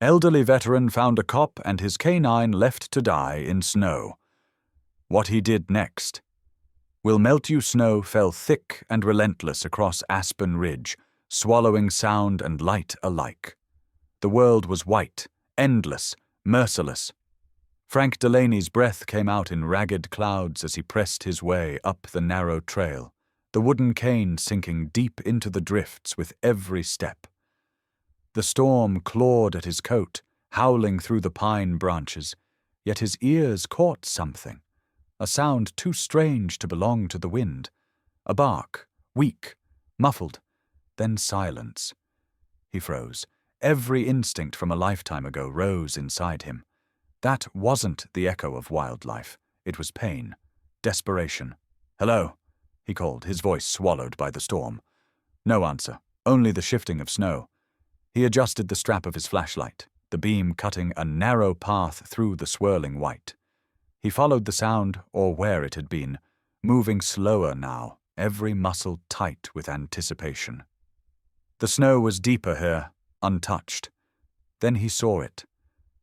Elderly veteran found a cop and his canine left to die in snow. What he did next. Will melt you snow fell thick and relentless across Aspen Ridge, swallowing sound and light alike. The world was white, endless, merciless. Frank Delaney's breath came out in ragged clouds as he pressed his way up the narrow trail, the wooden cane sinking deep into the drifts with every step. The storm clawed at his coat, howling through the pine branches, yet his ears caught something, a sound too strange to belong to the wind, a bark, weak, muffled, then silence. He froze. Every instinct from a lifetime ago rose inside him. That wasn't the echo of wildlife. It was pain, desperation. "Hello," he called, his voice swallowed by the storm. No answer, only the shifting of snow. He adjusted the strap of his flashlight, the beam cutting a narrow path through the swirling white. He followed the sound, or where it had been, moving slower now, every muscle tight with anticipation. The snow was deeper here, untouched. Then he saw it,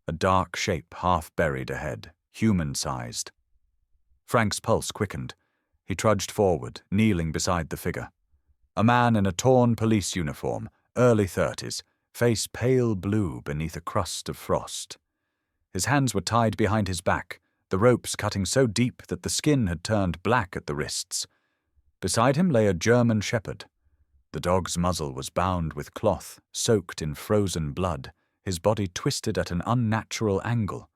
a dark shape half buried ahead, human-sized. Frank's pulse quickened. He trudged forward, kneeling beside the figure. A man in a torn police uniform, early 30s, face pale blue beneath a crust of frost. His hands were tied behind his back, the ropes cutting so deep that the skin had turned black at the wrists. Beside him lay a German shepherd. The dog's muzzle was bound with cloth, soaked in frozen blood, his body twisted at an unnatural angle.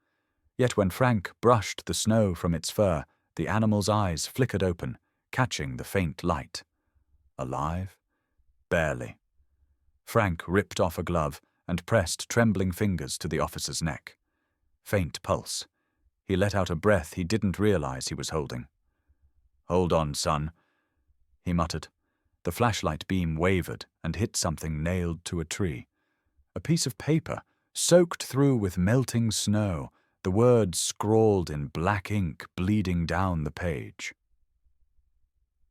Yet when Frank brushed the snow from its fur, the animal's eyes flickered open, catching the faint light. Alive? Barely. Frank ripped off a glove and pressed trembling fingers to the officer's neck. Faint pulse. He let out a breath he didn't realize he was holding. "Hold on, son," he muttered. The flashlight beam wavered and hit something nailed to a tree. A piece of paper, soaked through with melting snow, the words scrawled in black ink bleeding down the page.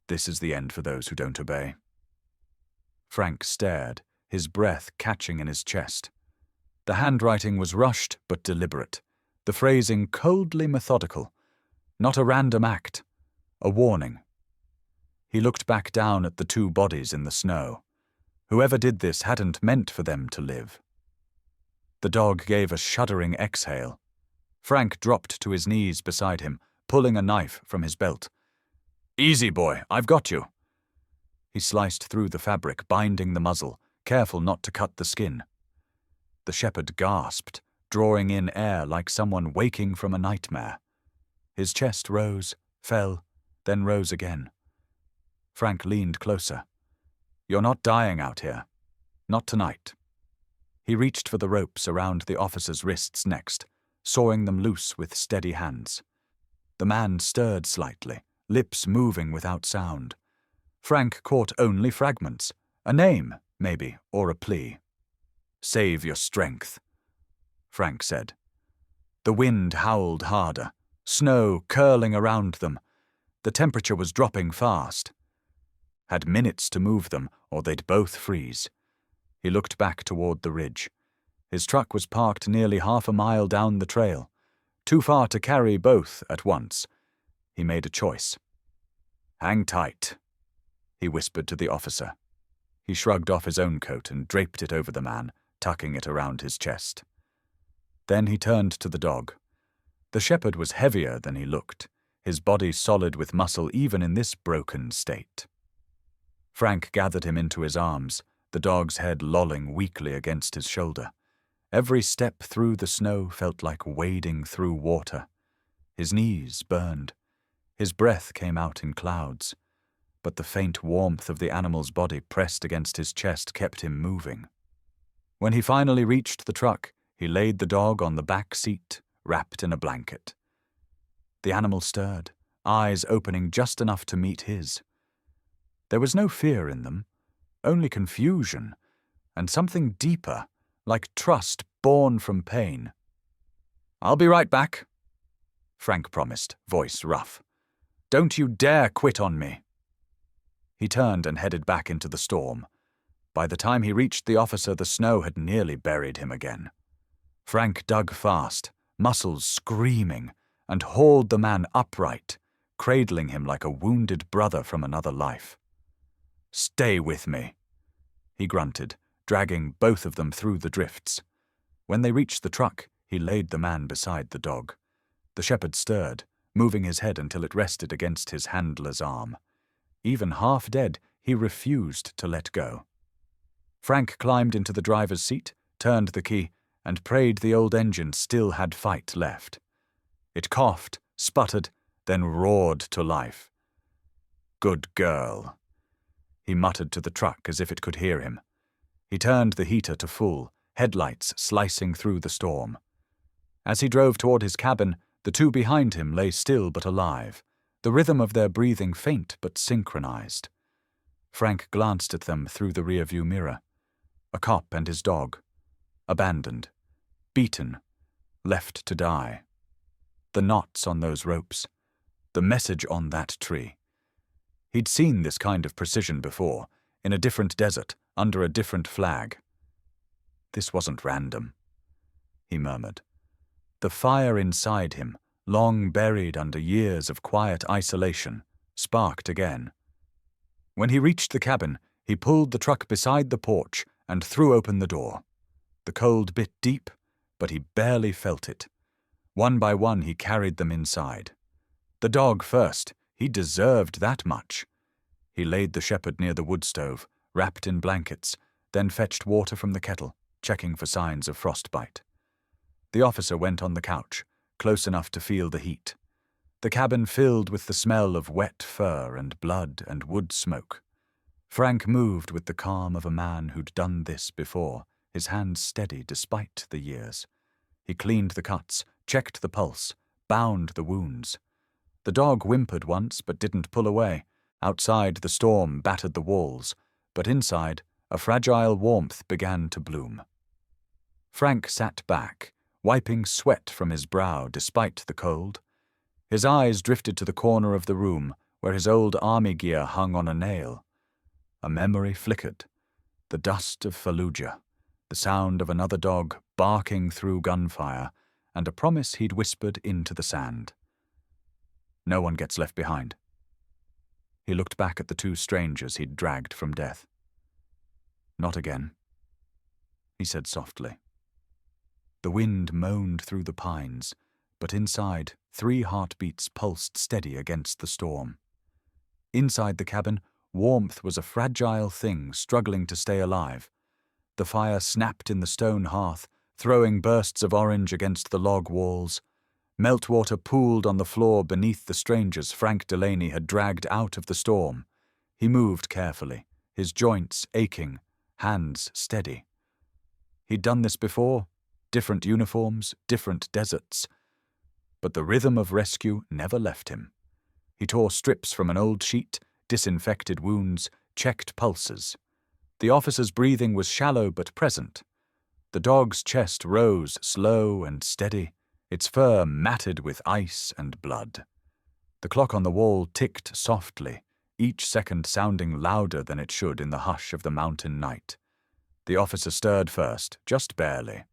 "This is the end for those who don't obey." Frank stared, his breath catching in his chest. The handwriting was rushed but deliberate, the phrasing coldly methodical. Not a random act, a warning. He looked back down at the two bodies in the snow. Whoever did this hadn't meant for them to live. The dog gave a shuddering exhale. Frank dropped to his knees beside him, pulling a knife from his belt. "Easy, boy, I've got you." He sliced through the fabric, binding the muzzle, careful not to cut the skin. The shepherd gasped, drawing in air like someone waking from a nightmare. His chest rose, fell, then rose again. Frank leaned closer. "You're not dying out here. Not tonight." He reached for the ropes around the officer's wrists next, sawing them loose with steady hands. The man stirred slightly, lips moving without sound. Frank caught only fragments, a name, maybe, or a plea. "Save your strength," Frank said. The wind howled harder, snow curling around them. The temperature was dropping fast. Had minutes to move them, or they'd both freeze. He looked back toward the ridge. His truck was parked nearly half a mile down the trail, too far to carry both at once. He made a choice. "Hang tight," he whispered to the officer. He shrugged off his own coat and draped it over the man, tucking it around his chest. Then he turned to the dog. The shepherd was heavier than he looked, his body solid with muscle even in this broken state. Frank gathered him into his arms, the dog's head lolling weakly against his shoulder. Every step through the snow felt like wading through water. His knees burned. His breath came out in clouds. But the faint warmth of the animal's body pressed against his chest kept him moving. When he finally reached the truck, he laid the dog on the back seat, wrapped in a blanket. The animal stirred, eyes opening just enough to meet his. There was no fear in them, only confusion, and something deeper, like trust born from pain. "I'll be right back," Frank promised, voice rough. "Don't you dare quit on me." He turned and headed back into the storm. By the time he reached the officer, the snow had nearly buried him again. Frank dug fast, muscles screaming, and hauled the man upright, cradling him like a wounded brother from another life. "Stay with me," he grunted, dragging both of them through the drifts. When they reached the truck, he laid the man beside the dog. The shepherd stirred, moving his head until it rested against his handler's arm. Even half dead, he refused to let go. Frank climbed into the driver's seat, turned the key, and prayed the old engine still had fight left. It coughed, sputtered, then roared to life. "Good girl," he muttered to the truck as if it could hear him. He turned the heater to full, headlights slicing through the storm. As he drove toward his cabin, the two behind him lay still but alive, the rhythm of their breathing faint but synchronized. Frank glanced at them through the rearview mirror. A cop and his dog. Abandoned. Beaten. Left to die. The knots on those ropes. The message on that tree. He'd seen this kind of precision before, in a different desert, under a different flag. This wasn't random, he murmured. The fire inside him, long buried under years of quiet isolation, sparked again. When he reached the cabin, he pulled the truck beside the porch and threw open the door. The cold bit deep, but he barely felt it. One by one he carried them inside. The dog first, he deserved that much. He laid the shepherd near the wood stove, wrapped in blankets, then fetched water from the kettle, checking for signs of frostbite. The officer went on the couch, close enough to feel the heat. The cabin filled with the smell of wet fur and blood and wood smoke. Frank moved with the calm of a man who'd done this before, his hands steady despite the years. He cleaned the cuts, checked the pulse, bound the wounds. The dog whimpered once but didn't pull away. Outside, the storm battered the walls, but inside, a fragile warmth began to bloom. Frank sat back, wiping sweat from his brow despite the cold. His eyes drifted to the corner of the room where his old army gear hung on a nail. A memory flickered. The dust of Fallujah, the sound of another dog barking through gunfire, and a promise he'd whispered into the sand. No one gets left behind. He looked back at the two strangers he'd dragged from death. Not again, he said softly. The wind moaned through the pines, but inside, 3 heartbeats pulsed steady against the storm. Inside the cabin, warmth was a fragile thing struggling to stay alive. The fire snapped in the stone hearth, throwing bursts of orange against the log walls. Meltwater pooled on the floor beneath the strangers Frank Delaney had dragged out of the storm. He moved carefully, his joints aching, hands steady. He'd done this before, different uniforms, different deserts. But the rhythm of rescue never left him. He tore strips from an old sheet, disinfected wounds, checked pulses. The officer's breathing was shallow but present. The dog's chest rose slow and steady, its fur matted with ice and blood. The clock on the wall ticked softly, each second sounding louder than it should in the hush of the mountain night. The officer stirred first, just barely.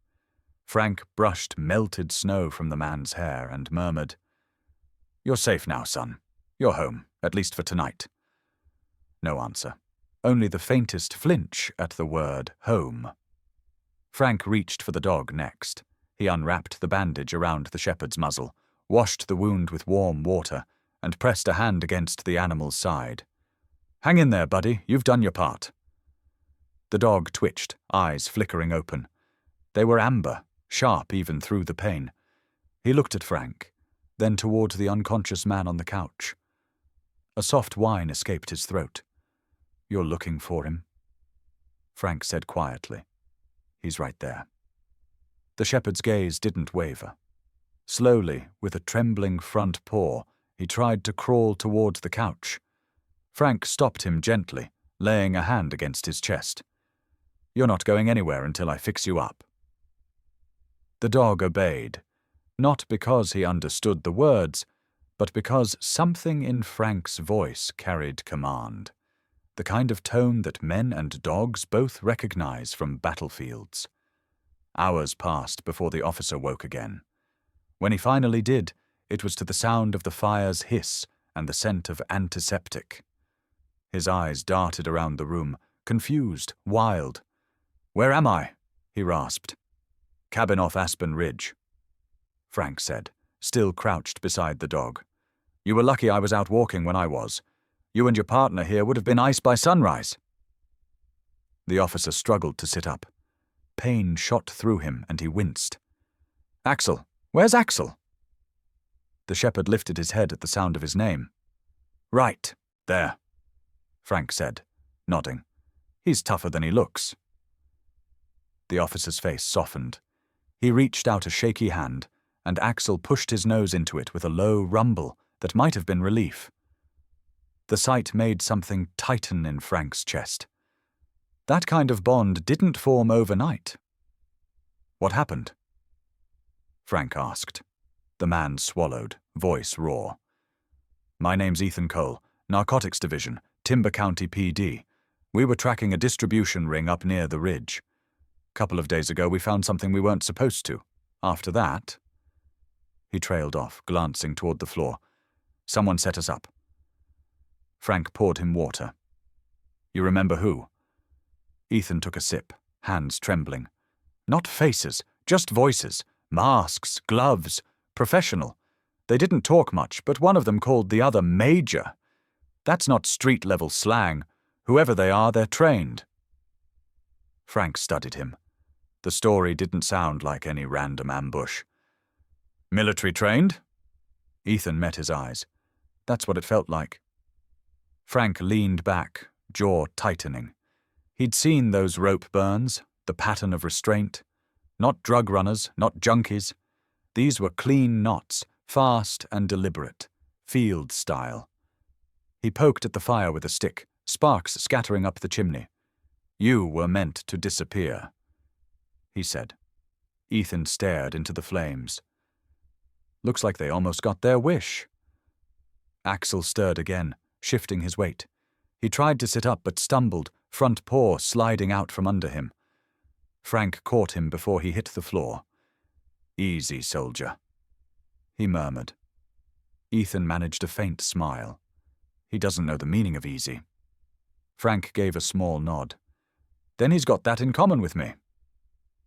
Frank brushed melted snow from the man's hair and murmured, "You're safe now, son. You're home, at least for tonight." No answer. Only the faintest flinch at the word home. Frank reached for the dog next. He unwrapped the bandage around the shepherd's muzzle, washed the wound with warm water, and pressed a hand against the animal's side. "Hang in there, buddy. You've done your part." The dog twitched, eyes flickering open. They were amber, sharp even through the pain. He looked at Frank, then toward the unconscious man on the couch. A soft whine escaped his throat. "You're looking for him?" Frank said quietly. "He's right there." The shepherd's gaze didn't waver. Slowly, with a trembling front paw, he tried to crawl toward the couch. Frank stopped him gently, laying a hand against his chest. "You're not going anywhere until I fix you up." The dog obeyed, not because he understood the words, but because something in Frank's voice carried command, the kind of tone that men and dogs both recognize from battlefields. Hours passed before the officer woke again. When he finally did, it was to the sound of the fire's hiss and the scent of antiseptic. His eyes darted around the room, confused, wild. "Where am I?" he rasped. "Cabin off Aspen Ridge," Frank said, still crouched beside the dog. "You were lucky I was out walking when I was. You and your partner here would have been ice by sunrise." The officer struggled to sit up. Pain shot through him and he winced. "Axel! Where's Axel?" The shepherd lifted his head at the sound of his name. "Right, there," Frank said, nodding. "He's tougher than he looks." The officer's face softened. He reached out a shaky hand, and Axel pushed his nose into it with a low rumble that might have been relief. The sight made something tighten in Frank's chest. That kind of bond didn't form overnight. "What happened?" Frank asked. The man swallowed, voice raw. "My name's Ethan Cole, Narcotics Division, Timber County PD. We were tracking a distribution ring up near the ridge. Couple of days ago we found something we weren't supposed to. After that..." He trailed off, glancing toward the floor. "Someone set us up." Frank poured him water. "You remember who?" Ethan took a sip, hands trembling. "Not faces, just voices. Masks, gloves, professional. They didn't talk much, but one of them called the other Major. That's not street-level slang. Whoever they are, they're trained." Frank studied him. The story didn't sound like any random ambush. "Military trained?" Ethan met his eyes. That's what it felt like. Frank leaned back, jaw tightening. He'd seen those rope burns, the pattern of restraint. Not drug runners, not junkies. These were clean knots, fast and deliberate, field style. He poked at the fire with a stick, sparks scattering up the chimney. "You were meant to disappear," he said. Ethan stared into the flames. "Looks like they almost got their wish." Axel stirred again, shifting his weight. He tried to sit up but stumbled, front paw sliding out from under him. Frank caught him before he hit the floor. "Easy, soldier," he murmured. Ethan managed a faint smile. He doesn't know the meaning of easy. Frank gave a small nod. "Then he's got that in common with me."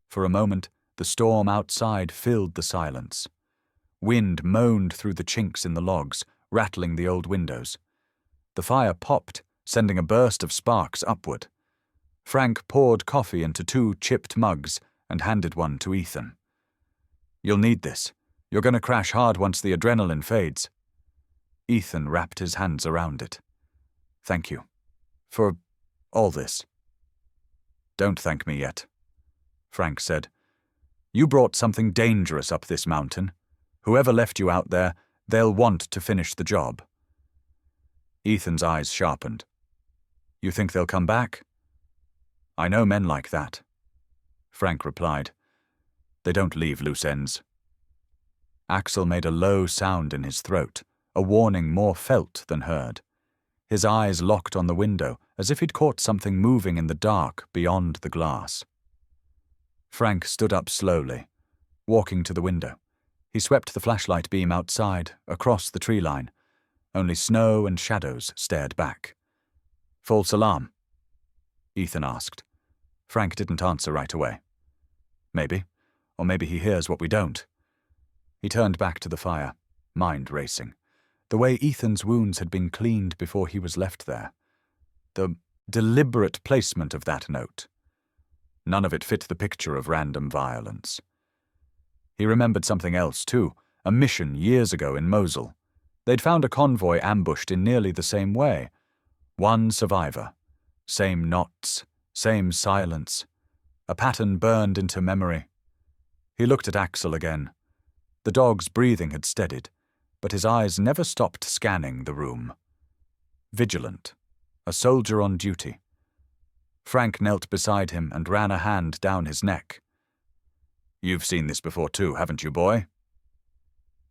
For a moment, the storm outside filled the silence. Wind moaned through the chinks in the logs, rattling the old windows. The fire popped, sending a burst of sparks upward. Frank poured coffee into 2 chipped mugs and handed one to Ethan. "You'll need this. You're going to crash hard once the adrenaline fades." Ethan wrapped his hands around it. "Thank you. For all this." "Don't thank me yet," Frank said. "You brought something dangerous up this mountain. Whoever left you out there, they'll want to finish the job." Ethan's eyes sharpened. "You think they'll come back?" "I know men like that," Frank replied. "They don't leave loose ends." Axel made a low sound in his throat, a warning more felt than heard. His eyes locked on the window, as if he'd caught something moving in the dark beyond the glass. Frank stood up slowly, walking to the window. He swept the flashlight beam outside, across the tree line. Only snow and shadows stared back. "False alarm?" Ethan asked. Frank didn't answer right away. "Maybe. Or maybe he hears what we don't." He turned back to the fire, mind racing. The way Ethan's wounds had been cleaned before he was left there. The deliberate placement of that note. None of it fit the picture of random violence. He remembered something else, too, a mission years ago in Mosul. They'd found a convoy ambushed in nearly the same way. One survivor. Same knots, same silence. A pattern burned into memory. He looked at Axel again. The dog's breathing had steadied, but his eyes never stopped scanning the room. Vigilant. A soldier on duty. Frank knelt beside him and ran a hand down his neck. "You've seen this before too, haven't you, boy?"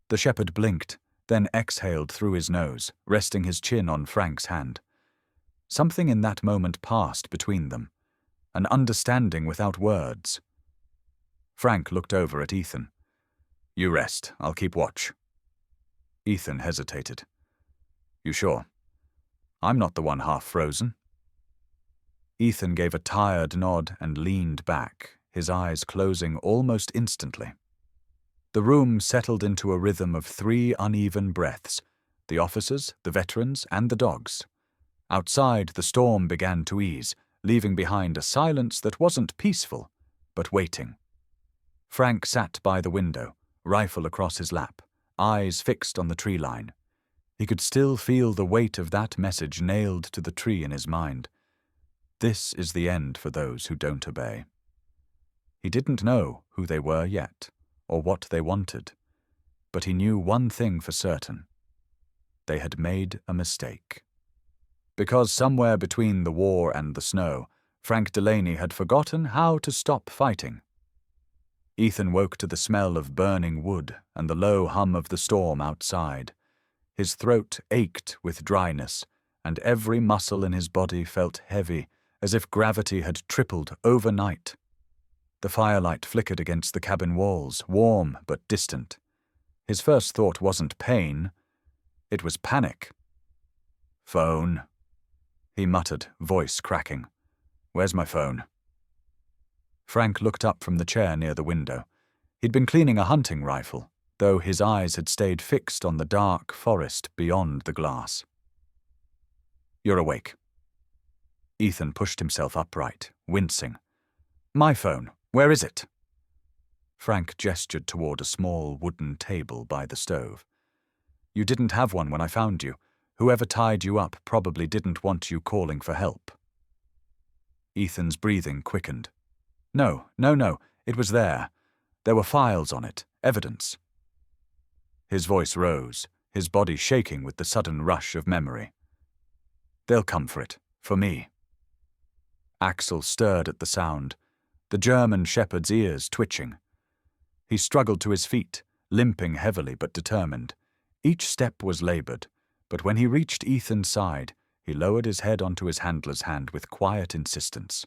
The shepherd blinked, then exhaled through his nose, resting his chin on Frank's hand. Something in that moment passed between them, an understanding without words. Frank looked over at Ethan. You rest, I'll keep watch. Ethan hesitated. You sure? I'm not the one half frozen. Ethan gave a tired nod and leaned back, his eyes closing almost instantly. The room settled into a rhythm of 3 uneven breaths, the officers, the veterans, and the dogs. Outside, the storm began to ease, leaving behind a silence that wasn't peaceful, but waiting. Frank sat by the window, rifle across his lap, eyes fixed on the tree line. He could still feel the weight of that message nailed to the tree in his mind. This is the end for those who don't obey. He didn't know who they were yet, or what they wanted, but he knew one thing for certain. They had made a mistake. Because somewhere between the war and the snow, Frank Delaney had forgotten how to stop fighting. Ethan woke to the smell of burning wood and the low hum of the storm outside. His throat ached with dryness, and every muscle in his body felt heavy, as if gravity had tripled overnight. The firelight flickered against the cabin walls, warm but distant. His first thought wasn't pain, it was panic. Phone, he muttered, voice cracking. Where's my phone? Frank looked up from the chair near the window. He'd been cleaning a hunting rifle, though his eyes had stayed fixed on the dark forest beyond the glass. You're awake. Ethan pushed himself upright, wincing. My phone, where is it? Frank gestured toward a small wooden table by the stove. You didn't have one when I found you. Whoever tied you up probably didn't want you calling for help. Ethan's breathing quickened. No, it was there. There were files on it, evidence. His voice rose, his body shaking with the sudden rush of memory. They'll come for it, for me. Axel stirred at the sound, the German shepherd's ears twitching. He struggled to his feet, limping heavily but determined. Each step was labored, but when he reached Ethan's side, he lowered his head onto his handler's hand with quiet insistence.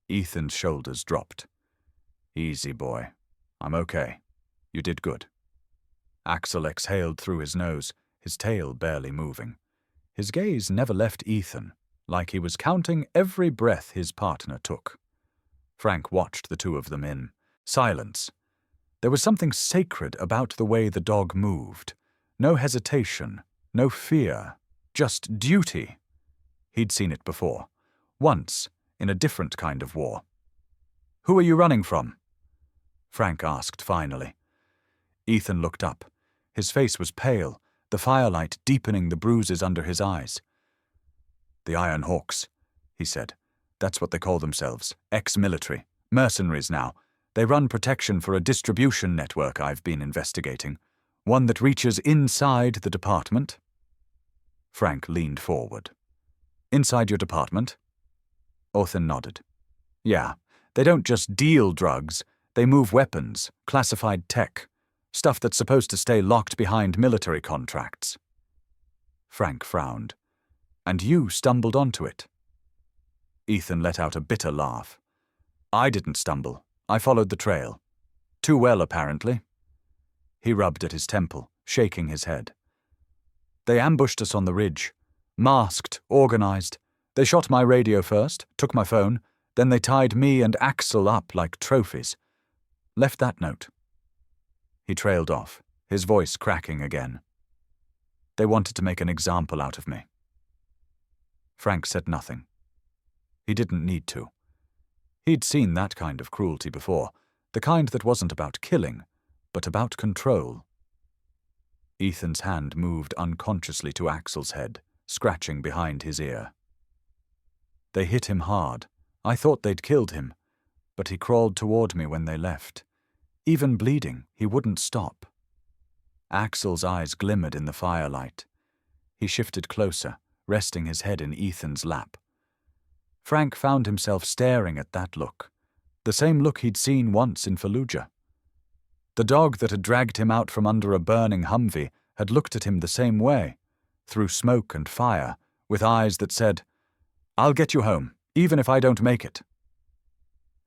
Ethan's shoulders dropped. Easy, boy. I'm okay. You did good. Axel exhaled through his nose, his tail barely moving. His gaze never left Ethan, like he was counting every breath his partner took. Frank watched the two of them in silence. There was something sacred about the way the dog moved. No hesitation, no fear, just duty. He'd seen it before. Once, in a different kind of war. Who are you running from? Frank asked finally. Ethan looked up. His face was pale, the firelight deepening the bruises under his eyes. The Iron Hawks, he said. That's what they call themselves. Ex-military. Mercenaries now. They run protection for a distribution network I've been investigating. One that reaches inside the department. Frank leaned forward. Inside your department? Ethan nodded. Yeah, they don't just deal drugs. They move weapons, classified tech, stuff that's supposed to stay locked behind military contracts. Frank frowned. And you stumbled onto it. Ethan let out a bitter laugh. I didn't stumble. I followed the trail. Too well, apparently. He rubbed at his temple, shaking his head. They ambushed us on the ridge. Masked, organized. They shot my radio first, took my phone, then they tied me and Axel up like trophies. Left that note. He trailed off, his voice cracking again. They wanted to make an example out of me. Frank said nothing. He didn't need to. He'd seen that kind of cruelty before, the kind that wasn't about killing, but about control. Ethan's hand moved unconsciously to Axel's head, scratching behind his ear. They hit him hard. I thought they'd killed him, but he crawled toward me when they left. Even bleeding, he wouldn't stop. Axel's eyes glimmered in the firelight. He shifted closer, resting his head in Ethan's lap. Frank found himself staring at that look, the same look he'd seen once in Fallujah. The dog that had dragged him out from under a burning Humvee had looked at him the same way, through smoke and fire, with eyes that said, I'll get you home, even if I don't make it.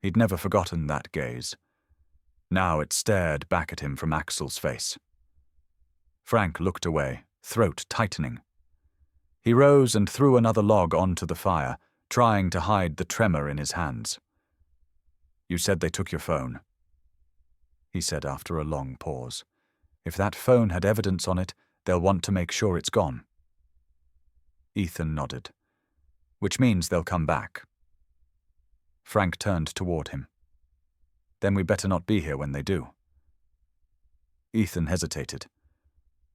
He'd never forgotten that gaze. Now it stared back at him from Axel's face. Frank looked away, throat tightening. He rose and threw another log onto the fire, trying to hide the tremor in his hands. "You said they took your phone," he said after a long pause. "If that phone had evidence on it, they'll want to make sure it's gone." Ethan nodded. "Which means they'll come back." Frank turned toward him. "Then we better not be here when they do." Ethan hesitated.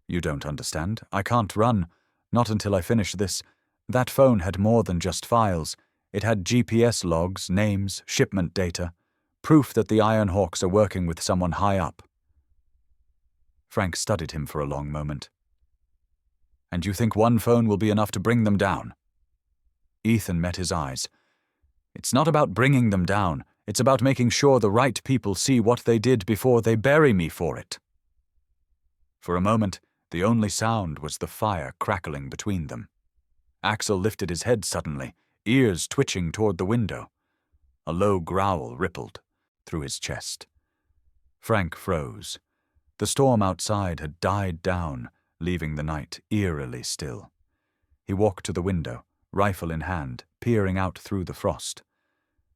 "You don't understand. I can't run. Not until I finish this. That phone had more than just files. It had GPS logs, names, shipment data, proof that the Iron Hawks are working with someone high up." Frank studied him for a long moment. "And you think one phone will be enough to bring them down?" Ethan met his eyes. "It's not about bringing them down. It's about making sure the right people see what they did before they bury me for it." For a moment, the only sound was the fire crackling between them. Axel lifted his head suddenly, ears twitching toward the window. A low growl rippled through his chest. Frank froze. The storm outside had died down, leaving the night eerily still. He walked to the window, rifle in hand, peering out through the frost.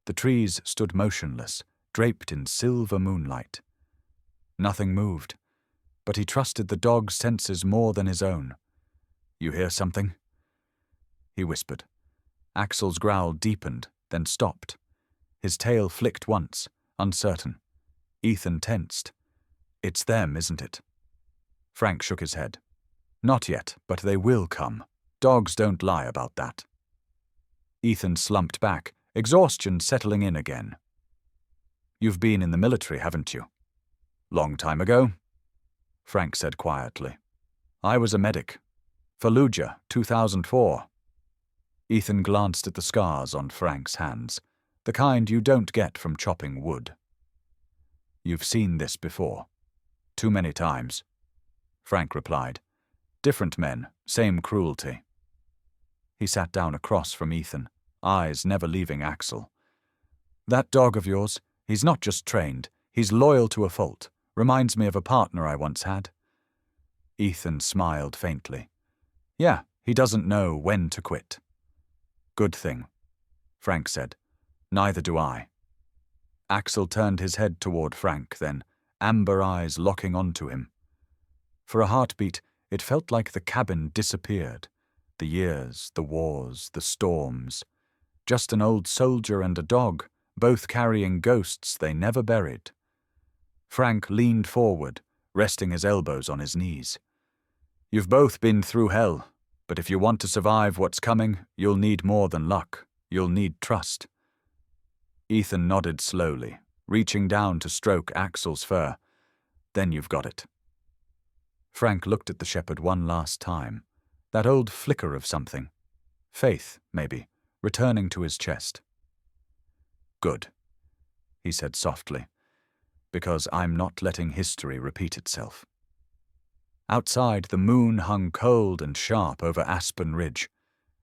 The trees stood motionless, draped in silver moonlight. Nothing moved, but he trusted the dog's senses more than his own. "You hear something?" he whispered. Axel's growl deepened, then stopped. His tail flicked once, uncertain. Ethan tensed. "It's them, isn't it?" Frank shook his head. "Not yet, but they will come. Dogs don't lie about that." Ethan slumped back, exhaustion settling in again. "You've been in the military, haven't you?" "Long time ago," Frank said quietly. "I was a medic. Fallujah, 2004. Ethan glanced at the scars on Frank's hands, the kind you don't get from chopping wood. "You've seen this before." "Too many times," Frank replied. "Different men, same cruelty." He sat down across from Ethan, eyes never leaving Axel. "That dog of yours, he's not just trained, he's loyal to a fault. Reminds me of a partner I once had." Ethan smiled faintly. "Yeah, he doesn't know when to quit." "Good thing," Frank said. "Neither do I." Axel turned his head toward Frank then, amber eyes locking onto him. For a heartbeat, it felt like the cabin disappeared. The years, the wars, the storms. Just an old soldier and a dog, both carrying ghosts they never buried. Frank leaned forward, resting his elbows on his knees. "You've both been through hell, but if you want to survive what's coming, you'll need more than luck. You'll need trust." Ethan nodded slowly, reaching down to stroke Axel's fur. "Then you've got it." Frank looked at the shepherd one last time. That old flicker of something. Faith, maybe, returning to his chest. "Good," he said softly, "because I'm not letting history repeat itself." Outside, the moon hung cold and sharp over Aspen Ridge.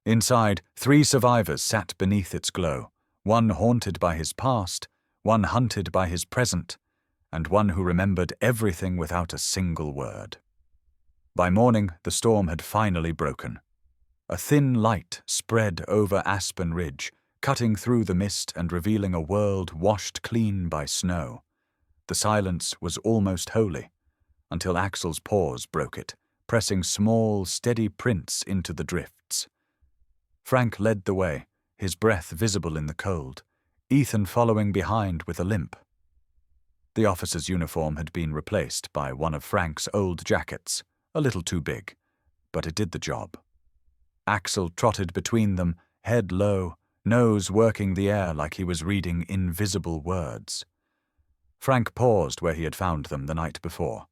Inside, 3 survivors sat beneath its glow, one haunted by his past, one hunted by his present, and one who remembered everything without a single word. By morning, the storm had finally broken. A thin light spread over Aspen Ridge, cutting through the mist and revealing a world washed clean by snow. The silence was almost holy, until Axel's paws broke it, pressing small, steady prints into the drifts. Frank led the way, his breath visible in the cold, Ethan following behind with a limp. The officer's uniform had been replaced by one of Frank's old jackets, a little too big, but it did the job. Axel trotted between them, head low, nose working the air like he was reading invisible words. Frank paused where he had found them the night before.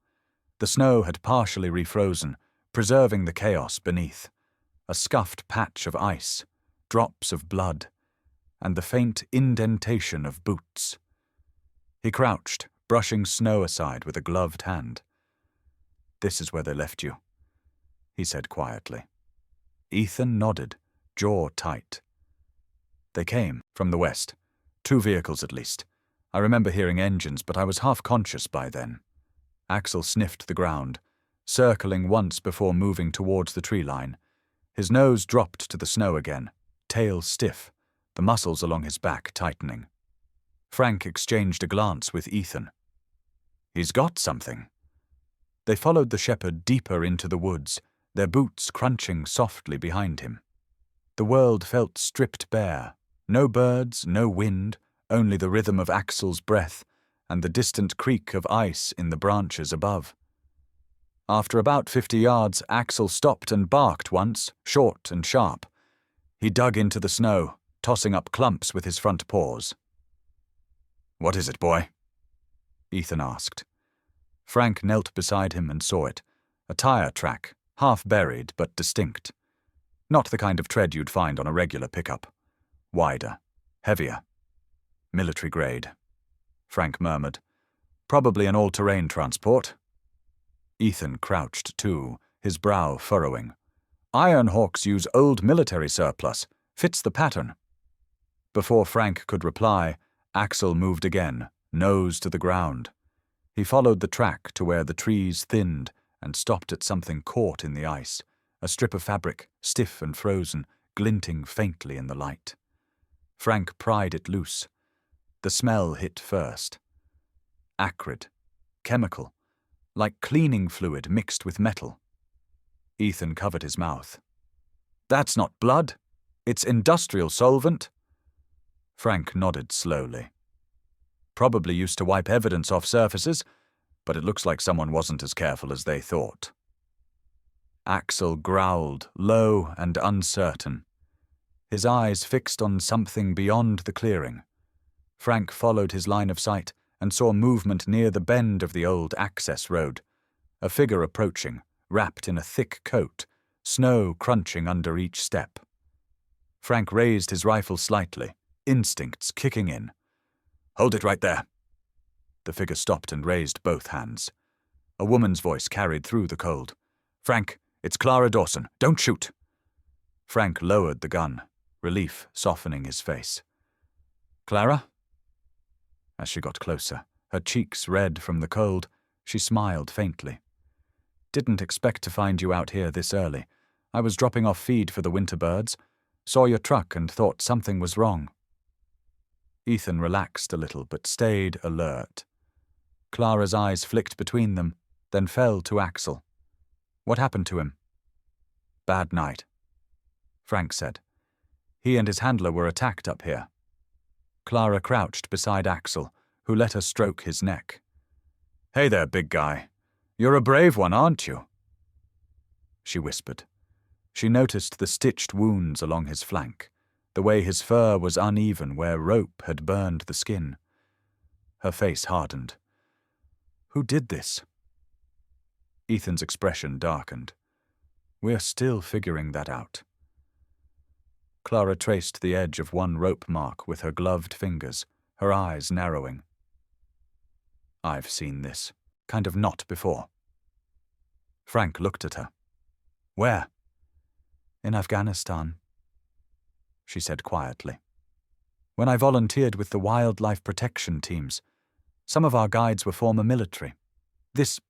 The snow had partially refrozen, preserving the chaos beneath. A scuffed patch of ice, drops of blood, and the faint indentation of boots. He crouched, brushing snow aside with a gloved hand. "This is where they left you," he said quietly. Ethan nodded, jaw tight. "They came from the west. 2 vehicles at least. I remember hearing engines, but I was half-conscious by then. Axel sniffed the ground, circling once before moving towards the tree line. His nose dropped to the snow again, tail stiff, the muscles along his back tightening. Frank exchanged a glance with Ethan. He's got something. They followed the shepherd deeper into the woods, their boots crunching softly behind him. The world felt stripped bare. No birds, no wind, only the rhythm of Axel's breath and the distant creak of ice in the branches above. After about 50 yards, Axel stopped and barked once, short and sharp. He dug into the snow, tossing up clumps with his front paws. "What is it, boy?" Ethan asked. Frank knelt beside him and saw it, a tire track, half buried but distinct. Not the kind of tread you'd find on a regular pickup. Wider, heavier. Military grade, Frank murmured. Probably an all-terrain transport. Ethan crouched too, his brow furrowing. Iron Hawks use old military surplus. Fits the pattern. Before Frank could reply, Axel moved again, nose to the ground. He followed the track to where the trees thinned and stopped at something caught in the ice, a strip of fabric, stiff and frozen, glinting faintly in the light. Frank pried it loose. The smell hit first. Acrid, chemical, like cleaning fluid mixed with metal. Ethan covered his mouth. "That's not blood. It's industrial solvent." Frank nodded slowly. "Probably used to wipe evidence off surfaces, but it looks like someone wasn't as careful as they thought." Axel growled, low and uncertain, his eyes fixed on something beyond the clearing. Frank followed his line of sight and saw movement near the bend of the old access road, a figure approaching, wrapped in a thick coat, snow crunching under each step. Frank raised his rifle slightly, instincts kicking in. "Hold it right there." The figure stopped and raised both hands. A woman's voice carried through the cold. "Frank, it's Clara Dawson. Don't shoot." Frank lowered the gun, relief softening his face. "Clara?" As she got closer, her cheeks red from the cold, she smiled faintly. "Didn't expect to find you out here this early. I was dropping off feed for the winter birds. Saw your truck and thought something was wrong." Ethan relaxed a little but stayed alert. Clara's eyes flicked between them, then fell to Axel. "What happened to him?" "Bad night," Frank said. "He and his handler were attacked up here." Clara crouched beside Axel, who let her stroke his neck. "Hey there, big guy. You're a brave one, aren't you?" She whispered. She noticed the stitched wounds along his flank, the way his fur was uneven where rope had burned the skin. Her face hardened. "Who did this?" Ethan's expression darkened. "We're still figuring that out." Clara traced the edge of one rope mark with her gloved fingers, her eyes narrowing. "I've seen this. Kind of not before." Frank looked at her. "Where?" "In Afghanistan," she said quietly. "When I volunteered with the wildlife protection teams, some of our guides were former military. This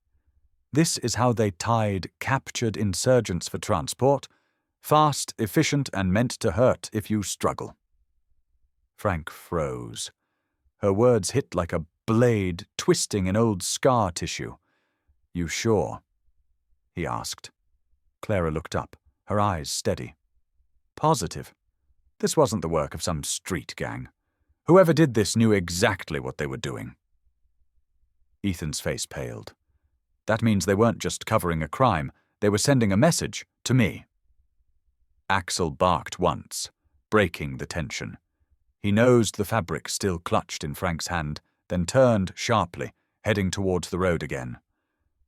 is how they tied captured insurgents for transport. Fast, efficient, and meant to hurt if you struggle." Frank froze. Her words hit like a blade twisting in old scar tissue. "You sure?" he asked. Clara looked up, her eyes steady. "Positive. This wasn't the work of some street gang. Whoever did this knew exactly what they were doing." Ethan's face paled. "That means they weren't just covering a crime, they were sending a message to me." Axel barked once, breaking the tension. He nosed the fabric still clutched in Frank's hand, then turned sharply, heading towards the road again.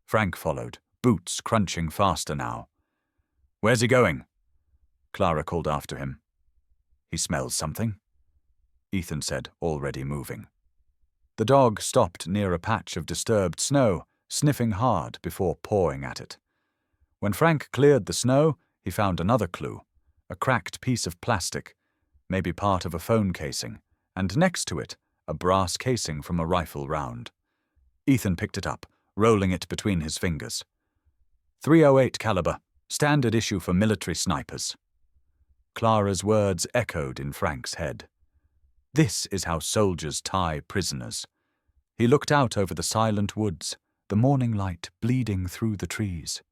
Frank followed, boots crunching faster now. "Where's he going?" Clara called after him. "He smells something," Ethan said, already moving. The dog stopped near a patch of disturbed snow, sniffing hard before pawing at it. When Frank cleared the snow, he found another clue, a cracked piece of plastic, maybe part of a phone casing, and next to it, a brass casing from a rifle round. Ethan picked it up, rolling it between his fingers. .308 caliber, standard issue for military snipers. Clara's words echoed in Frank's head. This is how soldiers tie prisoners. He looked out over the silent woods, the morning light bleeding through the trees.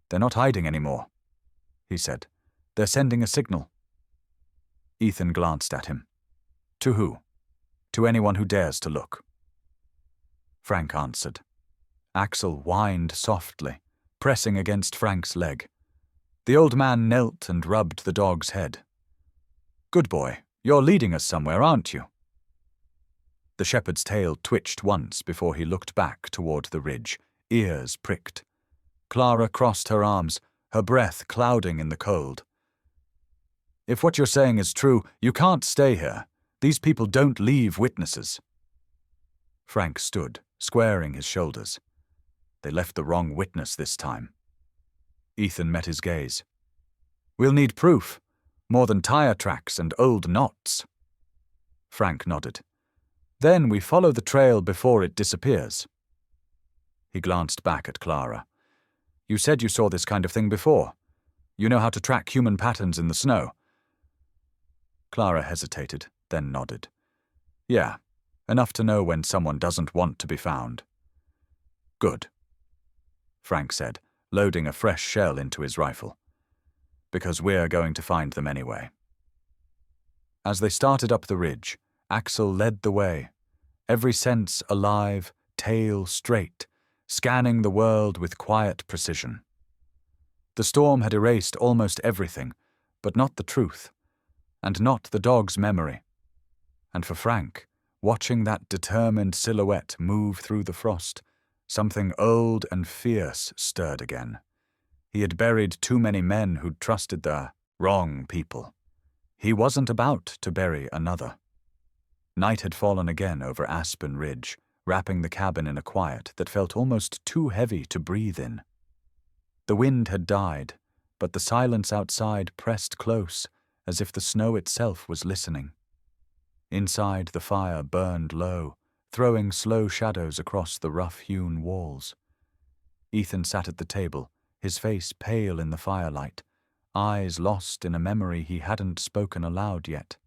They're not hiding anymore, he said. They're sending a signal. Ethan glanced at him. To who? To anyone who dares to look. Frank answered. Axel whined softly, pressing against Frank's leg. The old man knelt and rubbed the dog's head. Good boy, you're leading us somewhere, aren't you? The shepherd's tail twitched once before he looked back toward the ridge, ears pricked. Clara crossed her arms, her breath clouding in the cold. If what you're saying is true, you can't stay here. These people don't leave witnesses. Frank stood, squaring his shoulders. They left the wrong witness this time. Ethan met his gaze. We'll need proof, more than tire tracks and old knots. Frank nodded. Then we follow the trail before it disappears. He glanced back at Clara. You said you saw this kind of thing before. You know how to track human patterns in the snow. Clara hesitated, then nodded. Yeah, enough to know when someone doesn't want to be found. Good, Frank said, loading a fresh shell into his rifle. Because we're going to find them anyway. As they started up the ridge, Axel led the way, every sense alive, tail straight, scanning the world with quiet precision. The storm had erased almost everything, but not the truth, and not the dog's memory. And for Frank, watching that determined silhouette move through the frost, something old and fierce stirred again. He had buried too many men who'd trusted the wrong people. He wasn't about to bury another. Night had fallen again over Aspen Ridge, wrapping the cabin in a quiet that felt almost too heavy to breathe in. The wind had died, but the silence outside pressed close, as if the snow itself was listening. Inside, the fire burned low, throwing slow shadows across the rough-hewn walls. Ethan sat at the table, his face pale in the firelight, eyes lost in a memory he hadn't spoken aloud yet.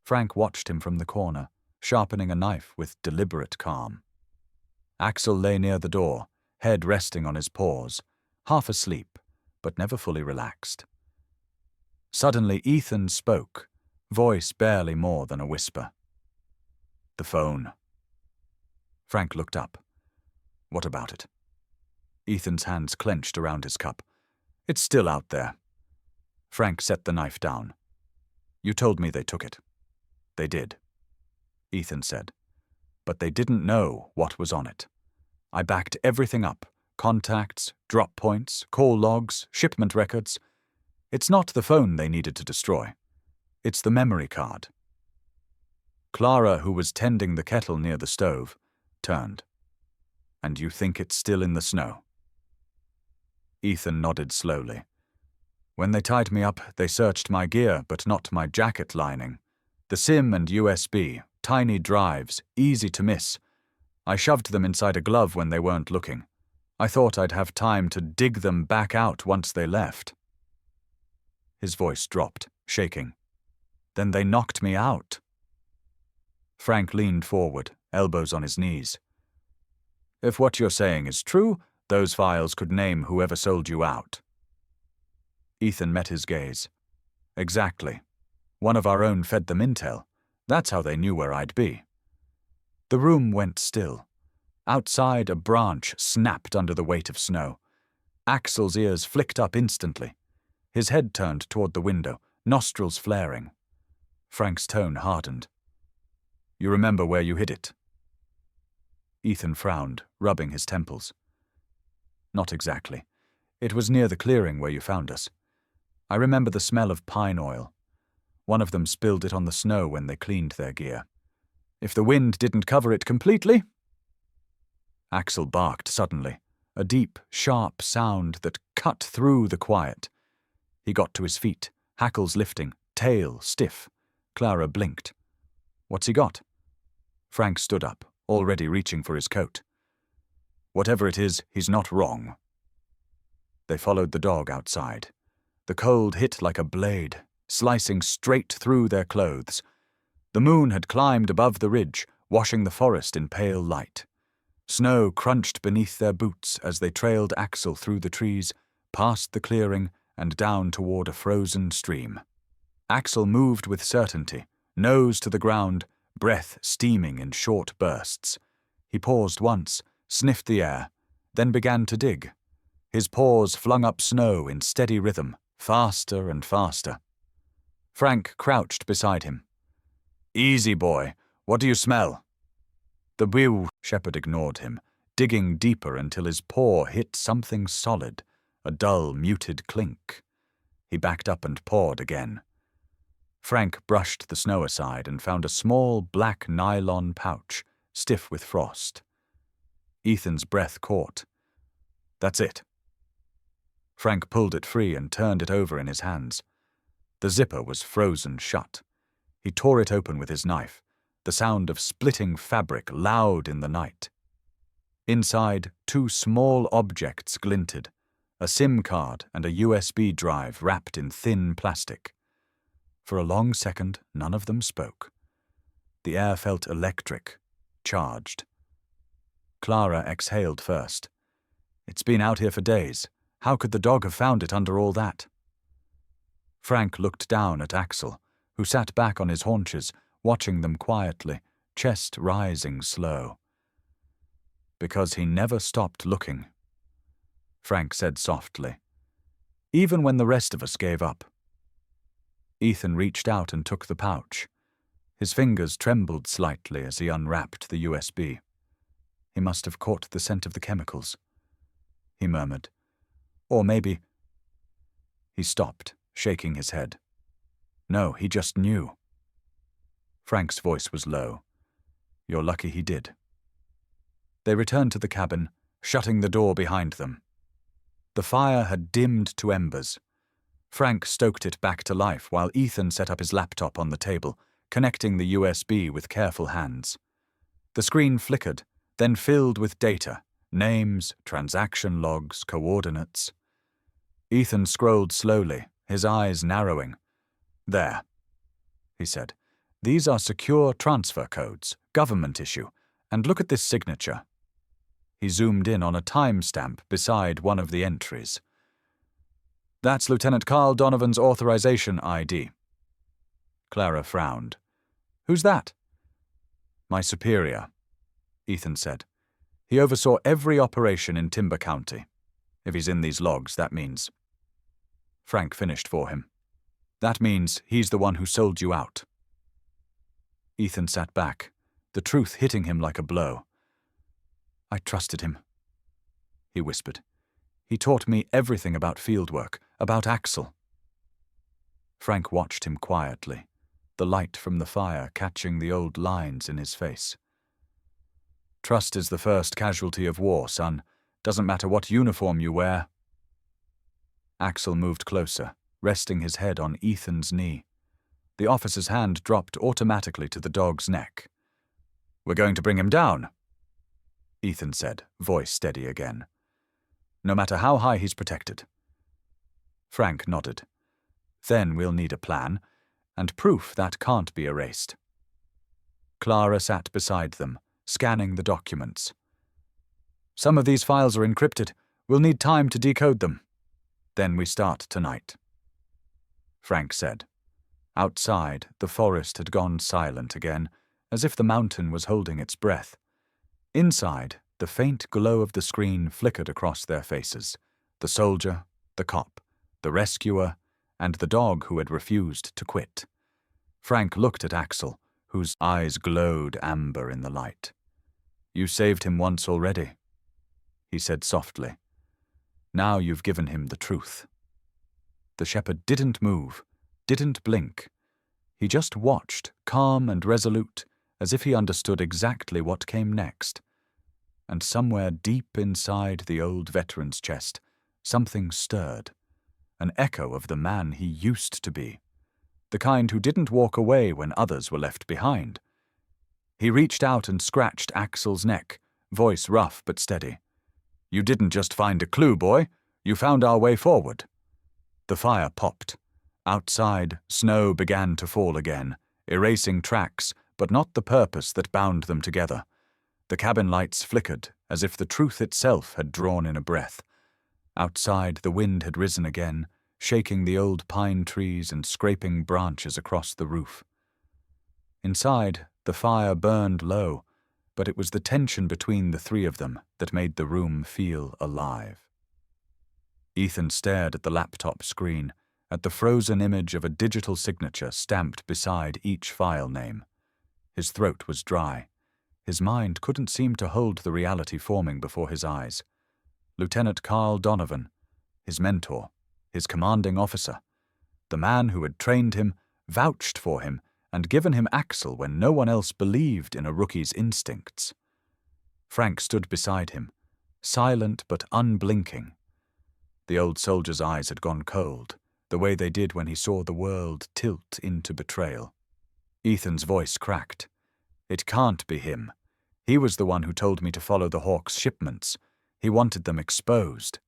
Frank watched him from the corner, sharpening a knife with deliberate calm. Axel lay near the door, head resting on his paws, half asleep, but never fully relaxed. Suddenly Ethan spoke, voice barely more than a whisper. The phone. Frank looked up. What about it? Ethan's hands clenched around his cup. It's still out there. Frank set the knife down. You told me they took it. They did, Ethan said. But they didn't know what was on it. I backed everything up. Contacts, drop points, call logs, shipment records. It's not the phone they needed to destroy. It's the memory card. Clara, who was tending the kettle near the stove, turned. And you think it's still in the snow? Ethan nodded slowly. When they tied me up, they searched my gear, but not my jacket lining. The SIM and USB, tiny drives, easy to miss. I shoved them inside a glove when they weren't looking. I thought I'd have time to dig them back out once they left. His voice dropped, shaking. Then they knocked me out. Frank leaned forward, elbows on his knees. If what you're saying is true, those files could name whoever sold you out. Ethan met his gaze. Exactly. One of our own fed them intel. That's how they knew where I'd be. The room went still. Outside, a branch snapped under the weight of snow. Axel's ears flicked up instantly. His head turned toward the window, nostrils flaring. Frank's tone hardened. You remember where you hid it? Ethan frowned, rubbing his temples. Not exactly. It was near the clearing where you found us. I remember the smell of pine oil. One of them spilled it on the snow when they cleaned their gear. If the wind didn't cover it completely... Axel barked suddenly, a deep, sharp sound that cut through the quiet. He got to his feet, hackles lifting, tail stiff. Clara blinked. What's he got? Frank stood up, already reaching for his coat. Whatever it is, he's not wrong. They followed the dog outside. The cold hit like a blade, slicing straight through their clothes. The moon had climbed above the ridge, washing the forest in pale light. Snow crunched beneath their boots as they trailed Axel through the trees, past the clearing, and down toward a frozen stream. Axel moved with certainty, nose to the ground, breath steaming in short bursts. He paused once, sniffed the air, then began to dig. His paws flung up snow in steady rhythm, faster and faster. Frank crouched beside him. "Easy, boy. What do you smell?" The Bill shepherd ignored him, digging deeper until his paw hit something solid, a dull, muted clink. He backed up and pawed again. Frank brushed the snow aside and found a small black nylon pouch, stiff with frost. Ethan's breath caught. "That's it." Frank pulled it free and turned it over in his hands. The zipper was frozen shut. He tore it open with his knife, the sound of splitting fabric loud in the night. Inside, two small objects glinted, a SIM card and a USB drive wrapped in thin plastic. For a long second, none of them spoke. The air felt electric, charged. Clara exhaled first. "It's been out here for days. How could the dog have found it under all that?" Frank looked down at Axel, who sat back on his haunches, watching them quietly, chest rising slow. "Because he never stopped looking," Frank said softly, "even when the rest of us gave up." Ethan reached out and took the pouch. His fingers trembled slightly as he unwrapped the USB. He must have caught the scent of the chemicals, he murmured. Or maybe... He stopped, shaking his head. No, he just knew. Frank's voice was low. "You're lucky he did." They returned to the cabin, shutting the door behind them. The fire had dimmed to embers. Frank stoked it back to life while Ethan set up his laptop on the table, connecting the USB with careful hands. The screen flickered, then filled with data, names, transaction logs, coordinates. Ethan scrolled slowly, his eyes narrowing. "There," he said. "These are secure transfer codes, government issue, and look at this signature." He zoomed in on a timestamp beside one of the entries. "That's Lieutenant Carl Donovan's authorization ID." Clara frowned. "Who's that?" "My superior," Ethan said. "He oversaw every operation in Timber County. If he's in these logs, that means..." Frank finished for him. "That means he's the one who sold you out." Ethan sat back, the truth hitting him like a blow. "I trusted him," he whispered. "He taught me everything about fieldwork, about Axel." Frank watched him quietly, the light from the fire catching the old lines in his face. "Trust is the first casualty of war, son. Doesn't matter what uniform you wear." Axel moved closer, resting his head on Ethan's knee. The officer's hand dropped automatically to the dog's neck. "We're going to bring him down," Ethan said, voice steady again. "No matter how high he's protected." Frank nodded. "Then we'll need a plan, and proof that can't be erased." Clara sat beside them, scanning the documents. "Some of these files are encrypted. We'll need time to decode them. Then we start tonight," Frank said. Outside, the forest had gone silent again, as if the mountain was holding its breath. Inside, the faint glow of the screen flickered across their faces. The soldier, the cop, the rescuer, and the dog who had refused to quit. Frank looked at Axel, whose eyes glowed amber in the light. "You saved him once already," he said softly. "Now you've given him the truth." The shepherd didn't move, didn't blink. He just watched, calm and resolute, as if he understood exactly what came next. And somewhere deep inside the old veteran's chest, something stirred. An echo of the man he used to be. The kind who didn't walk away when others were left behind. He reached out and scratched Axel's neck, voice rough but steady. "You didn't just find a clue, boy. You found our way forward." The fire popped. Outside, snow began to fall again, erasing tracks, but not the purpose that bound them together. The cabin lights flickered, as if the truth itself had drawn in a breath. Outside, the wind had risen again, shaking the old pine trees and scraping branches across the roof. Inside, the fire burned low, but it was the tension between the three of them that made the room feel alive. Ethan stared at the laptop screen, at the frozen image of a digital signature stamped beside each file name. His throat was dry. His mind couldn't seem to hold the reality forming before his eyes. Lieutenant Carl Donovan, his mentor, his commanding officer, the man who had trained him, vouched for him, and given him Axel when no one else believed in a rookie's instincts. Frank stood beside him, silent but unblinking. The old soldier's eyes had gone cold, the way they did when he saw the world tilt into betrayal. Ethan's voice cracked. "It can't be him. He was the one who told me to follow the Hawks' shipments. He wanted them exposed."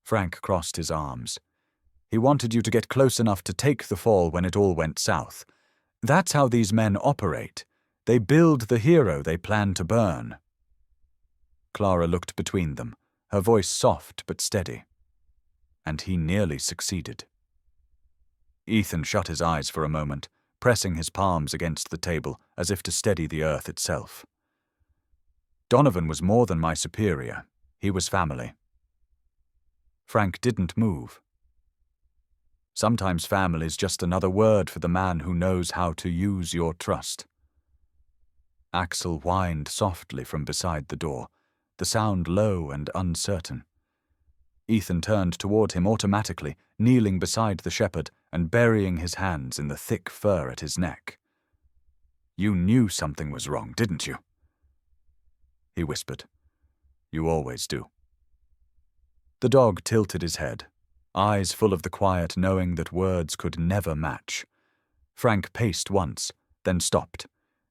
Frank crossed his arms. "He wanted you to get close enough to take the fall when it all went south. That's how these men operate. They build the hero they plan to burn." Clara looked between them, her voice soft but steady. And he nearly succeeded. Ethan shut his eyes for a moment, pressing his palms against the table as if to steady the earth itself. "Donovan was more than my superior. He was family." Frank didn't move. Sometimes family's just another word for the man who knows how to use your trust. Axel whined softly from beside the door, the sound low and uncertain. Ethan turned toward him automatically, kneeling beside the shepherd and burying his hands in the thick fur at his neck. "You knew something was wrong, didn't you?" He whispered. "You always do." The dog tilted his head, eyes full of the quiet knowing that words could never match. Frank paced once, then stopped,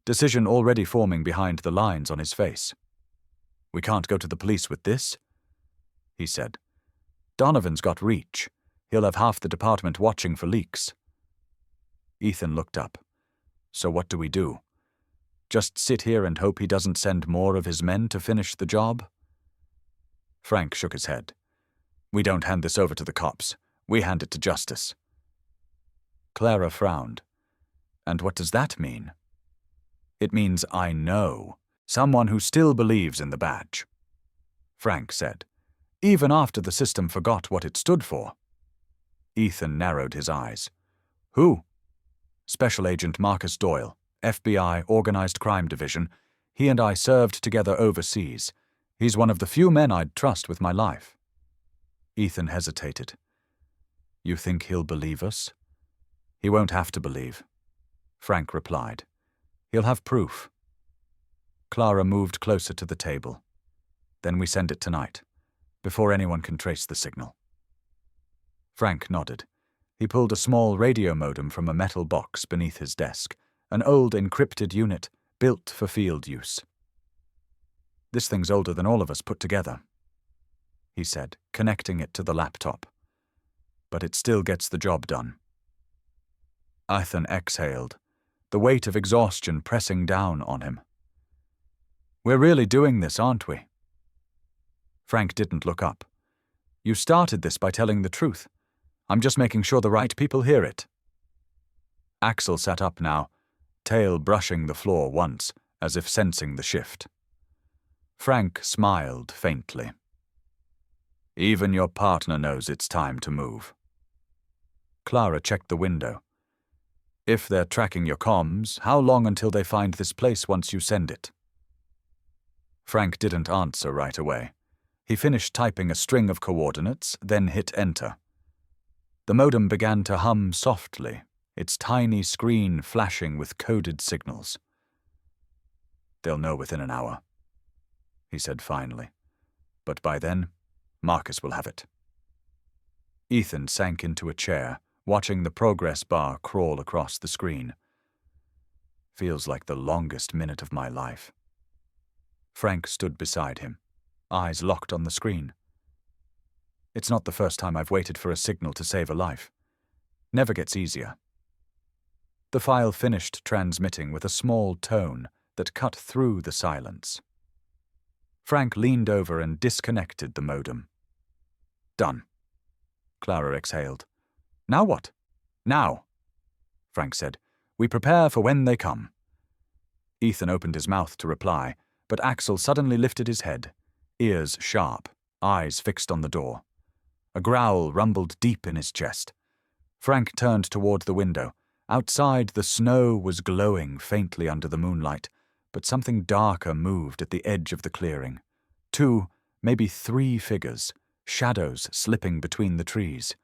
decision already forming behind the lines on his face. "We can't go to the police with this," he said. "Donovan's got reach. He'll have half the department watching for leaks." Ethan looked up. "So what do we do? Just sit here and hope he doesn't send more of his men to finish the job?" Frank shook his head. "We don't hand this over to the cops. We hand it to justice." Clara frowned. "And what does that mean?" "It means I know. Someone who still believes in the badge," Frank said, "even after the system forgot what it stood for." Ethan narrowed his eyes. "Who?" "Special Agent Marcus Doyle, FBI Organized Crime Division. He and I served together overseas. He's one of the few men I'd trust with my life." Ethan hesitated. "You think he'll believe us?" "He won't have to believe," Frank replied. "He'll have proof." Clara moved closer to the table. "Then we send it tonight, before anyone can trace the signal." Frank nodded. He pulled a small radio modem from a metal box beneath his desk, an old encrypted unit built for field use. "This thing's older than all of us put together," he said, connecting it to the laptop. "But it still gets the job done." Ethan exhaled, the weight of exhaustion pressing down on him. "We're really doing this, aren't we?" Frank didn't look up. "You started this by telling the truth. I'm just making sure the right people hear it." Axel sat up now, tail brushing the floor once, as if sensing the shift. Frank smiled faintly. "Even your partner knows it's time to move." Clara checked the window. "If they're tracking your comms, how long until they find this place once you send it?" Frank didn't answer right away. He finished typing a string of coordinates, then hit enter. The modem began to hum softly, its tiny screen flashing with coded signals. "They'll know within an hour," he said finally. "But by then, Marcus will have it." Ethan sank into a chair, watching the progress bar crawl across the screen. Feels like the longest minute of my life. Frank stood beside him, eyes locked on the screen. It's not the first time I've waited for a signal to save a life. Never gets easier. The file finished transmitting with a small tone that cut through the silence. Frank leaned over and disconnected the modem. Done. Clara exhaled. Now what? Now, Frank said. We prepare for when they come. Ethan opened his mouth to reply, but Axel suddenly lifted his head, ears sharp, eyes fixed on the door. A growl rumbled deep in his chest. Frank turned toward the window. Outside, the snow was glowing faintly under the moonlight, but something darker moved at the edge of the clearing. 2, maybe 3 figures, shadows slipping between the trees.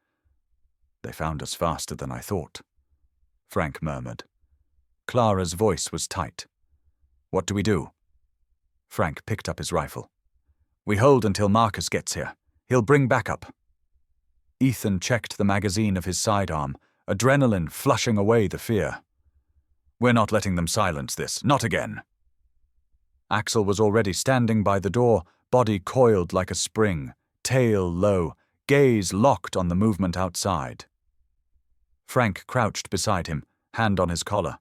They found us faster than I thought, Frank murmured. Clara's voice was tight. What do we do? Frank picked up his rifle. We hold until Marcus gets here. He'll bring backup. Ethan checked the magazine of his sidearm, adrenaline flushing away the fear. We're not letting them silence this, not again. Axel was already standing by the door, body coiled like a spring, tail low, gaze locked on the movement outside. Frank crouched beside him, hand on his collar.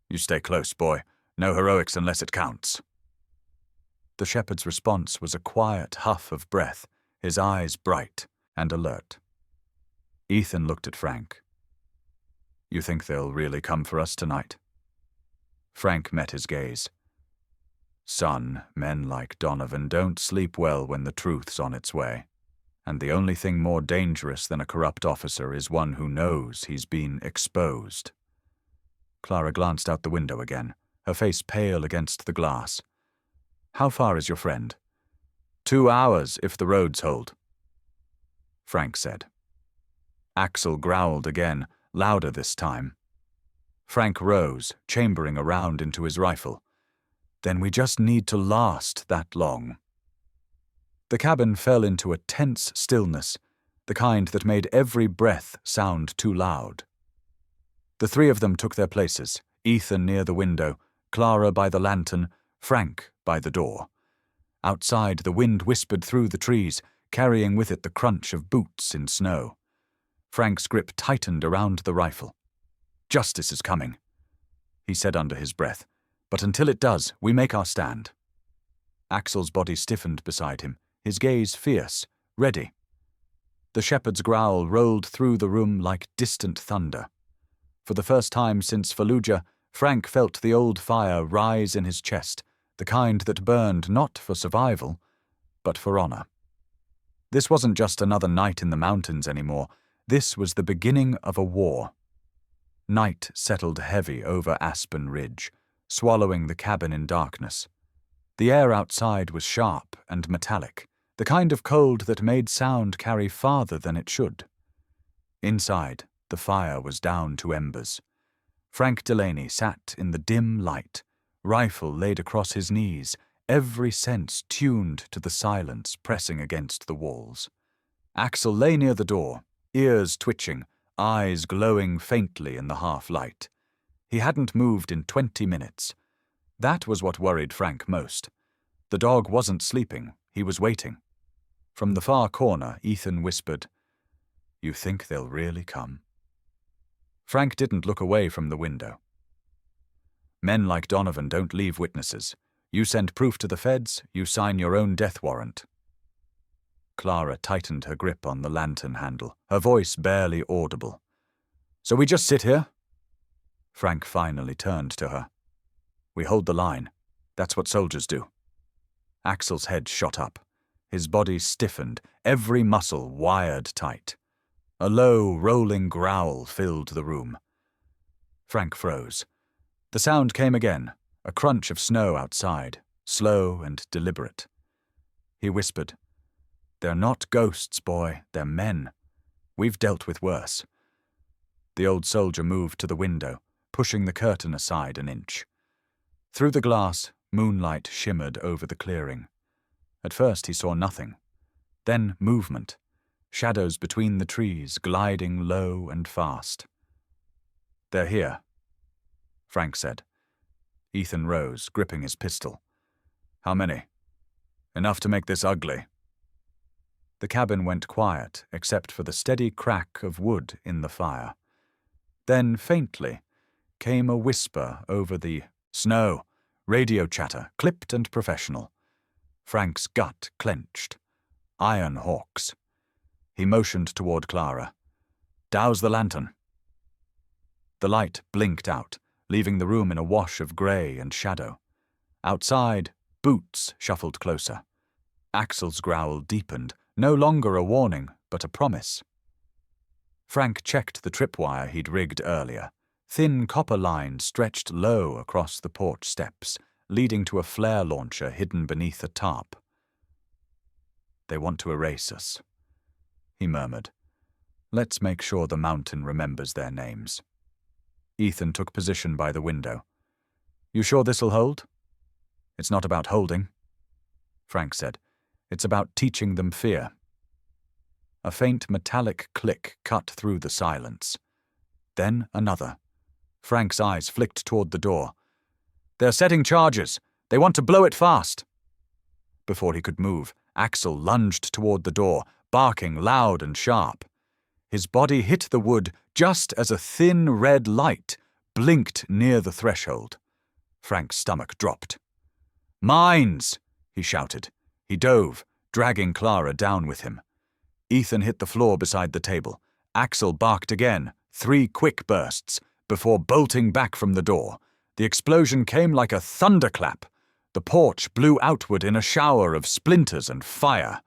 You stay close, boy. No heroics unless it counts. The shepherd's response was a quiet huff of breath, his eyes bright and alert. Ethan looked at Frank. You think they'll really come for us tonight? Frank met his gaze. Son, men like Donovan don't sleep well when the truth's on its way. And the only thing more dangerous than a corrupt officer is one who knows he's been exposed. Clara glanced out the window again, her face pale against the glass. How far is your friend? 2 hours if the roads hold, Frank said. Axel growled again, louder this time. Frank rose, chambering a round into his rifle. Then we just need to last that long. The cabin fell into a tense stillness, the kind that made every breath sound too loud. The 3 of them took their places, Ethan near the window, Clara by the lantern, Frank by the door. Outside, the wind whispered through the trees, carrying with it the crunch of boots in snow. Frank's grip tightened around the rifle. Justice is coming, he said under his breath, but until it does, we make our stand. Axel's body stiffened beside him, his gaze fierce, ready. The shepherd's growl rolled through the room like distant thunder. For the first time since Fallujah, Frank felt the old fire rise in his chest, the kind that burned not for survival, but for honor. This wasn't just another night in the mountains anymore. This was the beginning of a war. Night settled heavy over Aspen Ridge, swallowing the cabin in darkness. The air outside was sharp and metallic, the kind of cold that made sound carry farther than it should. Inside, the fire was down to embers. Frank Delaney sat in the dim light, rifle laid across his knees, every sense tuned to the silence pressing against the walls. Axel lay near the door, ears twitching, eyes glowing faintly in the half-light. He hadn't moved in 20 minutes. That was what worried Frank most. The dog wasn't sleeping, he was waiting. From the far corner, Ethan whispered, You think they'll really come? Frank didn't look away from the window. Men like Donovan don't leave witnesses. You send proof to the feds, you sign your own death warrant. Clara tightened her grip on the lantern handle, her voice barely audible. So we just sit here? Frank finally turned to her. We hold the line. That's what soldiers do. Axel's head shot up. His body stiffened, every muscle wired tight. A low, rolling growl filled the room. Frank froze. The sound came again, a crunch of snow outside, slow and deliberate. He whispered, They're not ghosts, boy, they're men. We've dealt with worse. The old soldier moved to the window, pushing the curtain aside an inch. Through the glass, moonlight shimmered over the clearing. At first he saw nothing. Then movement, shadows between the trees gliding low and fast. They're here, Frank said, Ethan rose, gripping his pistol. How many? Enough to make this ugly. The cabin went quiet, except for the steady crack of wood in the fire. Then, faintly, came a whisper over the snow, radio chatter, clipped and professional. Frank's gut clenched. Iron hawks. He motioned toward Clara. Douse the lantern. The light blinked out, leaving the room in a wash of grey and shadow. Outside, boots shuffled closer. Axel's growl deepened, no longer a warning, but a promise. Frank checked the tripwire he'd rigged earlier. Thin copper lines stretched low across the porch steps, leading to a flare launcher hidden beneath a tarp. They want to erase us, he murmured. Let's make sure the mountain remembers their names. Ethan took position by the window. You sure this'll hold? It's not about holding, Frank said. It's about teaching them fear. A faint metallic click cut through the silence. Then another. Frank's eyes flicked toward the door. They're setting charges. They want to blow it fast. Before he could move, Axel lunged toward the door, barking loud and sharp. His body hit the wood just as a thin red light blinked near the threshold. Frank's stomach dropped. Mines! He shouted. He dove, dragging Clara down with him. Ethan hit the floor beside the table. Axel barked again, 3 quick bursts, before bolting back from the door. The explosion came like a thunderclap. The porch blew outward in a shower of splinters and fire.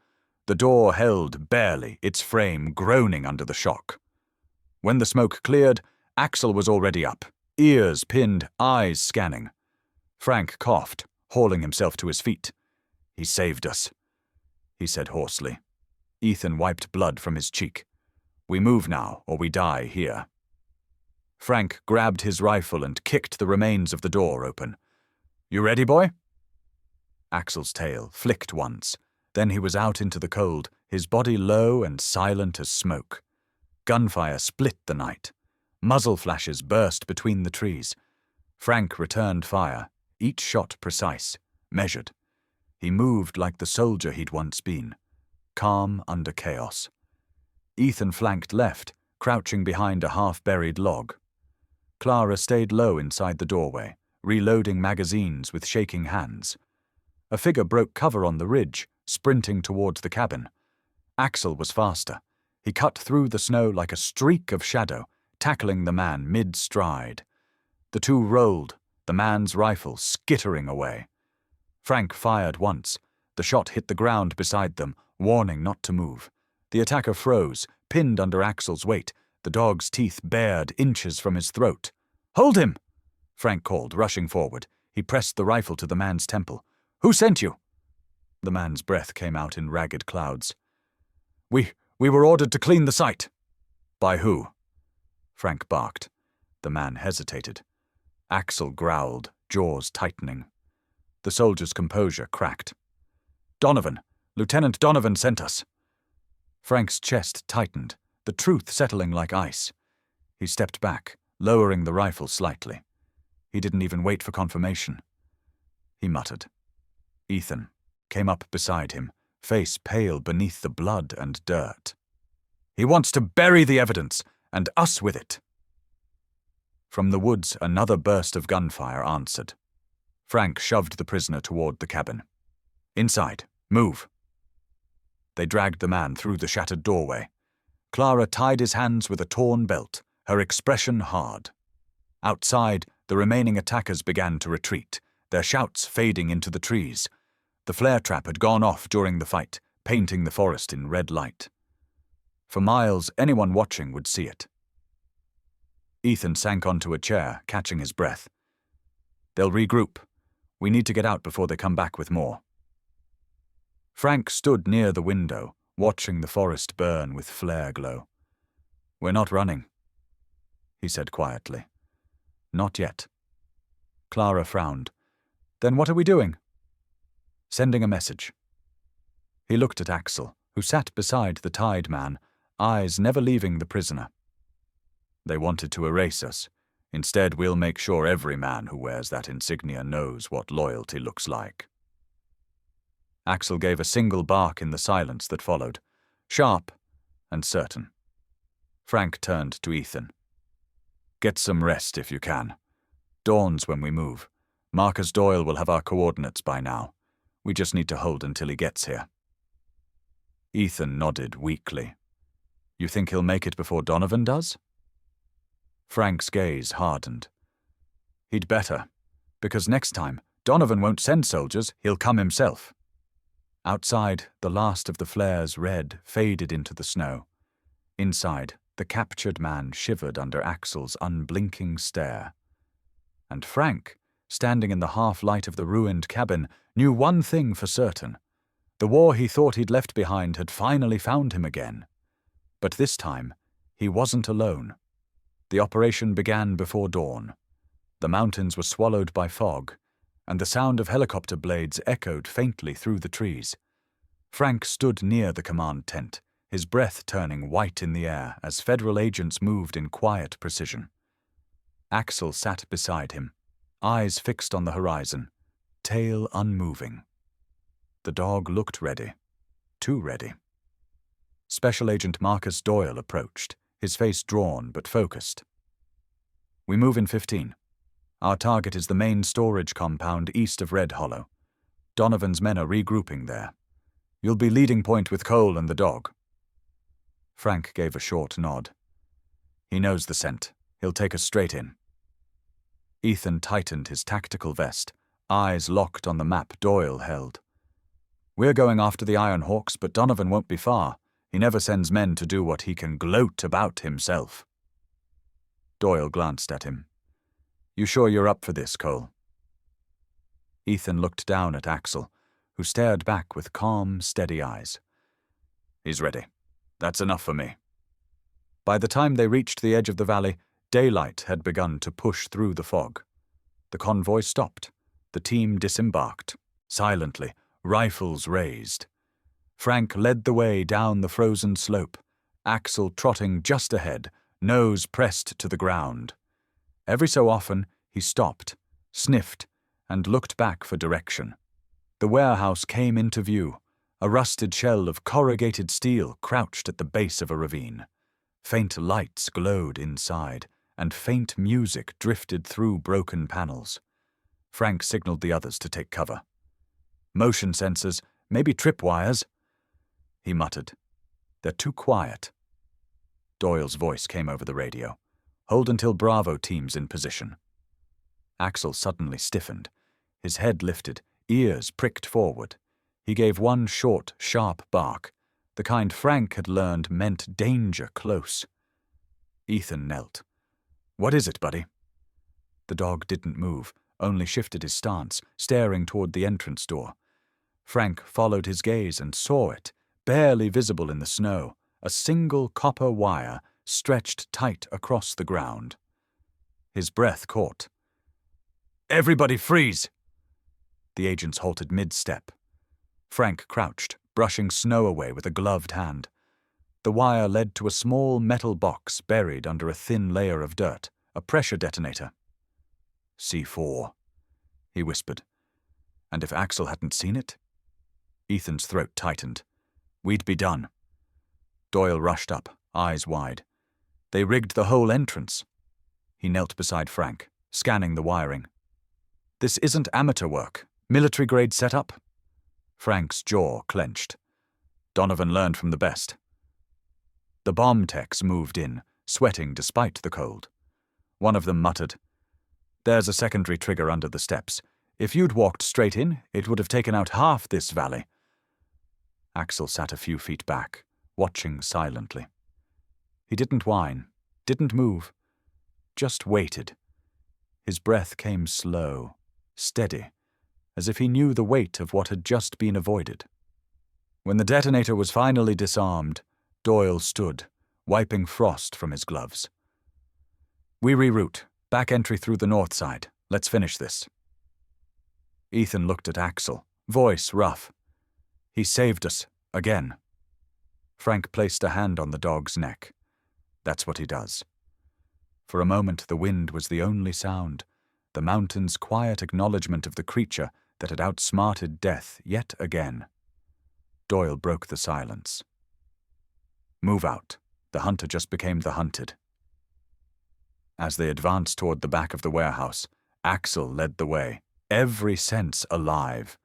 The door held barely, its frame groaning under the shock. When the smoke cleared, Axel was already up, ears pinned, eyes scanning. Frank coughed, hauling himself to his feet. He saved us, he said hoarsely. Ethan wiped blood from his cheek. We move now, or we die here. Frank grabbed his rifle and kicked the remains of the door open. You ready, boy? Axel's tail flicked once. Then he was out into the cold, his body low and silent as smoke. Gunfire split the night. Muzzle flashes burst between the trees. Frank returned fire, each shot precise, measured. He moved like the soldier he'd once been, calm under chaos. Ethan flanked left, crouching behind a half-buried log. Clara stayed low inside the doorway, reloading magazines with shaking hands. A figure broke cover on the ridge, sprinting towards the cabin. Axel was faster. He cut through the snow like a streak of shadow, tackling the man mid-stride. The two rolled, the man's rifle skittering away. Frank fired once. The shot hit the ground beside them, warning not to move. The attacker froze, pinned under Axel's weight, the dog's teeth bared inches from his throat. Hold him! Frank called, rushing forward. He pressed the rifle to the man's temple. Who sent you? The man's breath came out in ragged clouds. We were ordered to clean the site. By who? Frank barked. The man hesitated. Axel growled, jaws tightening. The soldier's composure cracked. Donovan, Lieutenant Donovan sent us. Frank's chest tightened, the truth settling like ice. He stepped back, lowering the rifle slightly. He didn't even wait for confirmation. He muttered. Ethan came up beside him, face pale beneath the blood and dirt. He wants to bury the evidence, and us with it. From the woods, another burst of gunfire answered. Frank shoved the prisoner toward the cabin. Inside, move. They dragged the man through the shattered doorway. Clara tied his hands with a torn belt, her expression hard. Outside, the remaining attackers began to retreat, their shouts fading into the trees. The flare trap had gone off during the fight, painting the forest in red light. For miles, anyone watching would see it. Ethan sank onto a chair, catching his breath. They'll regroup. We need to get out before they come back with more. Frank stood near the window, watching the forest burn with flare glow. We're not running, he said quietly. Not yet. Clara frowned. Then what are we doing? Sending a message. He looked at Axel, who sat beside the tied man, eyes never leaving the prisoner. They wanted to erase us. Instead, we'll make sure every man who wears that insignia knows what loyalty looks like." Axel gave a single bark in the silence that followed, sharp and certain. Frank turned to Ethan. "Get some rest if you can. Dawn's when we move. Marcus Doyle will have our coordinates by now. We just need to hold until he gets here." Ethan nodded weakly. "You think he'll make it before Donovan does?" Frank's gaze hardened. "He'd better, because next time Donovan won't send soldiers, he'll come himself." Outside, the last of the flare's red faded into the snow. Inside, the captured man shivered under Axel's unblinking stare. And Frank, standing in the half-light of the ruined cabin, knew one thing for certain. The war he thought he'd left behind had finally found him again. But this time, he wasn't alone. The operation began before dawn. The mountains were swallowed by fog, and the sound of helicopter blades echoed faintly through the trees. Frank stood near the command tent, his breath turning white in the air as federal agents moved in quiet precision. Axel sat beside him, eyes fixed on the horizon, tail unmoving. The dog looked ready, too ready. Special Agent Marcus Doyle approached, his face drawn but focused. "We move in 15. Our target is the main storage compound east of Red Hollow. Donovan's men are regrouping there. You'll be leading point with Cole and the dog." Frank gave a short nod. "He knows the scent. He'll take us straight in." Ethan tightened his tactical vest, eyes locked on the map Doyle held. "We're going after the Iron Hawks, but Donovan won't be far. He never sends men to do what he can gloat about himself." Doyle glanced at him. "You sure you're up for this, Cole?" Ethan looked down at Axel, who stared back with calm, steady eyes. "He's ready. That's enough for me." By the time they reached the edge of the valley, daylight had begun to push through the fog. The convoy stopped. The team disembarked, silently, rifles raised. Frank led the way down the frozen slope, Axel trotting just ahead, nose pressed to the ground. Every so often, he stopped, sniffed, and looked back for direction. The warehouse came into view, a rusted shell of corrugated steel crouched at the base of a ravine. Faint lights glowed inside, and faint music drifted through broken panels. Frank signaled the others to take cover. "Motion sensors, maybe tripwires," he muttered. "They're too quiet." Doyle's voice came over the radio. "Hold until Bravo team's in position." Axel suddenly stiffened. His head lifted, ears pricked forward. He gave one short, sharp bark, the kind Frank had learned meant danger close. Ethan knelt. "What is it, buddy?" The dog didn't move, only shifted his stance, staring toward the entrance door. Frank followed his gaze and saw it, barely visible in the snow, a single copper wire stretched tight across the ground. His breath caught. "Everybody freeze!" The agents halted mid-step. Frank crouched, brushing snow away with a gloved hand. The wire led to a small metal box buried under a thin layer of dirt, a pressure detonator. "C4, he whispered. And if Axel hadn't seen it? Ethan's throat tightened. We'd be done. Doyle rushed up, eyes wide. They rigged the whole entrance. He knelt beside Frank, scanning the wiring. "This isn't amateur work. Military-grade setup?" Frank's jaw clenched. Donovan learned from the best. The bomb techs moved in, sweating despite the cold. One of them muttered, "There's a secondary trigger under the steps. If you'd walked straight in, it would have taken out half this valley." Axel sat a few feet back, watching silently. He didn't whine, didn't move, just waited. His breath came slow, steady, as if he knew the weight of what had just been avoided. When the detonator was finally disarmed, Doyle stood, wiping frost from his gloves. "We reroute. Back entry through the north side. Let's finish this." Ethan looked at Axel, voice rough. "He saved us, again." Frank placed a hand on the dog's neck. "That's what he does." For a moment the wind was the only sound, the mountain's quiet acknowledgement of the creature that had outsmarted death yet again. Doyle broke the silence. "Move out. The hunter just became the hunted." As they advanced toward the back of the warehouse, Axel led the way, every sense alive.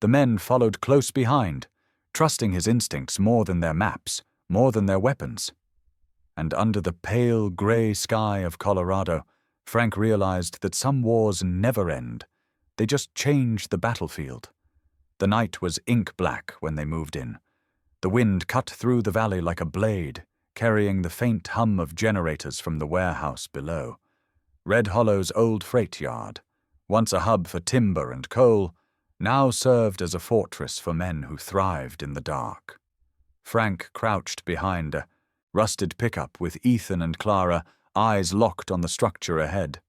The men followed close behind, trusting his instincts more than their maps, more than their weapons. And under the pale gray sky of Colorado, Frank realized that some wars never end. They just change the battlefield. The night was ink black when they moved in. The wind cut through the valley like a blade, carrying the faint hum of generators from the warehouse below. Red Hollow's old freight yard, once a hub for timber and coal, now served as a fortress for men who thrived in the dark. Frank crouched behind a rusted pickup with Ethan and Clara, eyes locked on the structure ahead.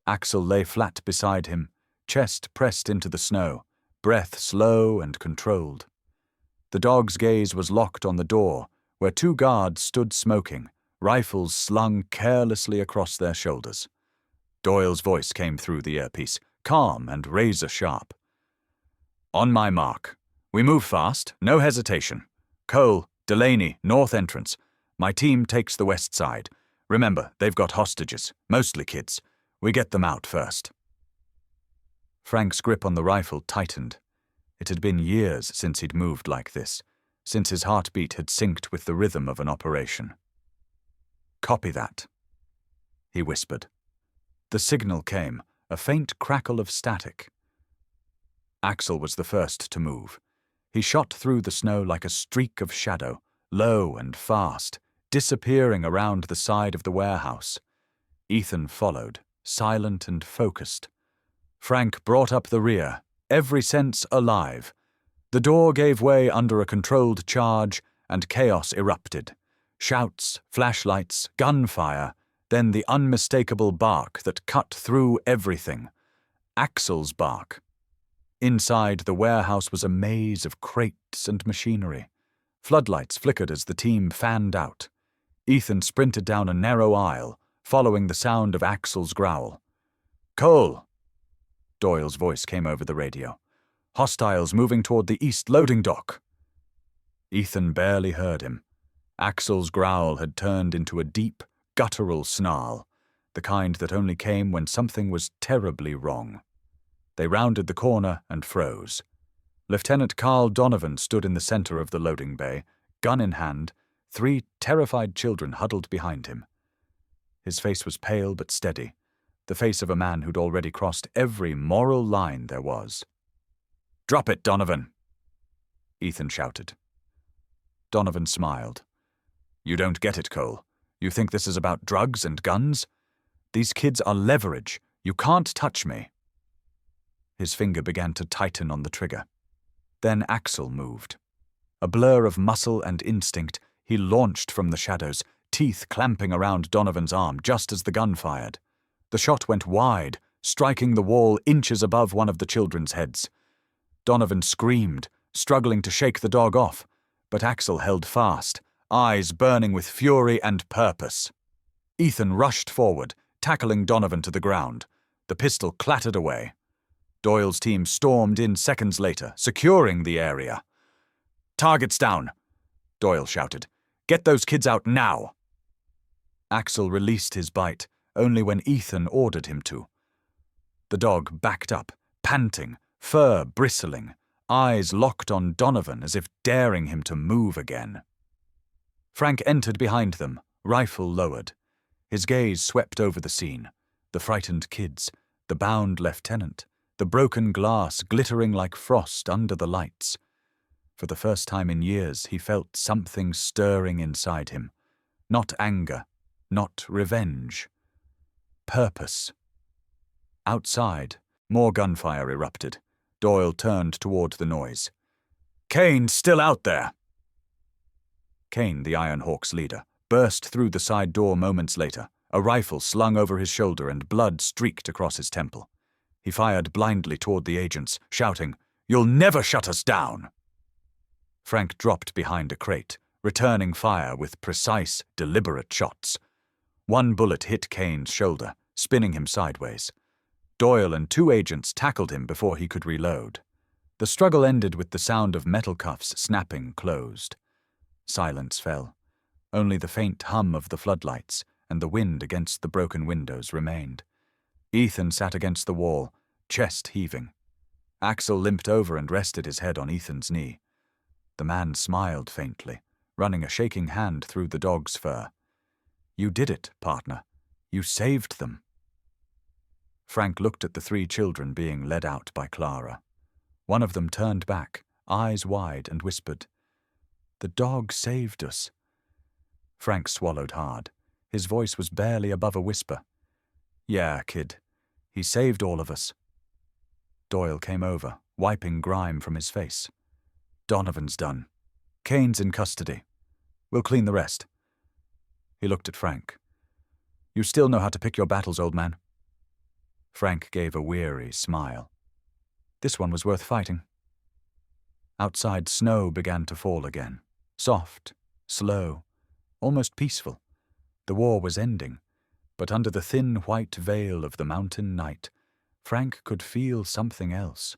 Axel lay flat beside him, chest pressed into the snow, breath slow and controlled. The dog's gaze was locked on the door, where two guards stood smoking, rifles slung carelessly across their shoulders. Doyle's voice came through the earpiece, calm and razor-sharp. "On my mark. We move fast, no hesitation. Cole, Delaney, north entrance. My team takes the west side. Remember, they've got hostages, mostly kids. We get them out first." Frank's grip on the rifle tightened. It had been years since he'd moved like this, since his heartbeat had synced with the rhythm of an operation. "Copy that," he whispered. The signal came, a faint crackle of static. Axel was the first to move. He shot through the snow like a streak of shadow, low and fast, disappearing around the side of the warehouse. Ethan followed, silent and focused. Frank brought up the rear, every sense alive. The door gave way under a controlled charge, and chaos erupted. Shouts, flashlights, gunfire, then the unmistakable bark that cut through everything. Axel's bark. Inside, the warehouse was a maze of crates and machinery. Floodlights flickered as the team fanned out. Ethan sprinted down a narrow aisle, following the sound of Axel's growl. "Cole!" Doyle's voice came over the radio. "Hostiles moving toward the east loading dock." Ethan barely heard him. Axel's growl had turned into a deep, guttural snarl, the kind that only came when something was terribly wrong. They rounded the corner and froze. Lieutenant Carl Donovan stood in the center of the loading bay, gun in hand, 3 terrified children huddled behind him. His face was pale but steady, the face of a man who'd already crossed every moral line there was. "Drop it, Donovan!" Ethan shouted. Donovan smiled. "You don't get it, Cole. You think this is about drugs and guns? These kids are leverage. You can't touch me." His finger began to tighten on the trigger. Then Axel moved. A blur of muscle and instinct, he launched from the shadows, teeth clamping around Donovan's arm just as the gun fired. The shot went wide, striking the wall inches above one of the children's heads. Donovan screamed, struggling to shake the dog off, but Axel held fast, eyes burning with fury and purpose. Ethan rushed forward, tackling Donovan to the ground. The pistol clattered away. Doyle's team stormed in seconds later, securing the area. "Targets down," Doyle shouted. "Get those kids out now." Axel released his bite, only when Ethan ordered him to. The dog backed up, panting, fur bristling, eyes locked on Donovan as if daring him to move again. Frank entered behind them, rifle lowered. His gaze swept over the scene, the frightened kids, the bound lieutenant, the broken glass glittering like frost under the lights. For the first time in years, he felt something stirring inside him. Not anger, not revenge. Purpose. Outside, more gunfire erupted. Doyle turned toward the noise. "Kane's still out there!" Kane, the Iron Hawk's leader, burst through the side door moments later, a rifle slung over his shoulder and blood streaked across his temple. He fired blindly toward the agents, shouting, "You'll never shut us down!" Frank dropped behind a crate, returning fire with precise, deliberate shots. One bullet hit Kane's shoulder, spinning him sideways. Doyle and 2 agents tackled him before he could reload. The struggle ended with the sound of metal cuffs snapping closed. Silence fell. Only the faint hum of the floodlights and the wind against the broken windows remained. Ethan sat against the wall, chest heaving. Axel limped over and rested his head on Ethan's knee. The man smiled faintly, running a shaking hand through the dog's fur. "You did it, partner. You saved them." Frank looked at the 3 children being led out by Clara. One of them turned back, eyes wide, and whispered, "The dog saved us." Frank swallowed hard. His voice was barely above a whisper. "Yeah, kid. He saved all of us." Doyle came over, wiping grime from his face. "Donovan's done. Kane's in custody. We'll clean the rest." He looked at Frank. "You still know how to pick your battles, old man." Frank gave a weary smile. This one was worth fighting. Outside, snow began to fall again. Soft, slow, almost peaceful. The war was ending, but under the thin white veil of the mountain night, Frank could feel something else,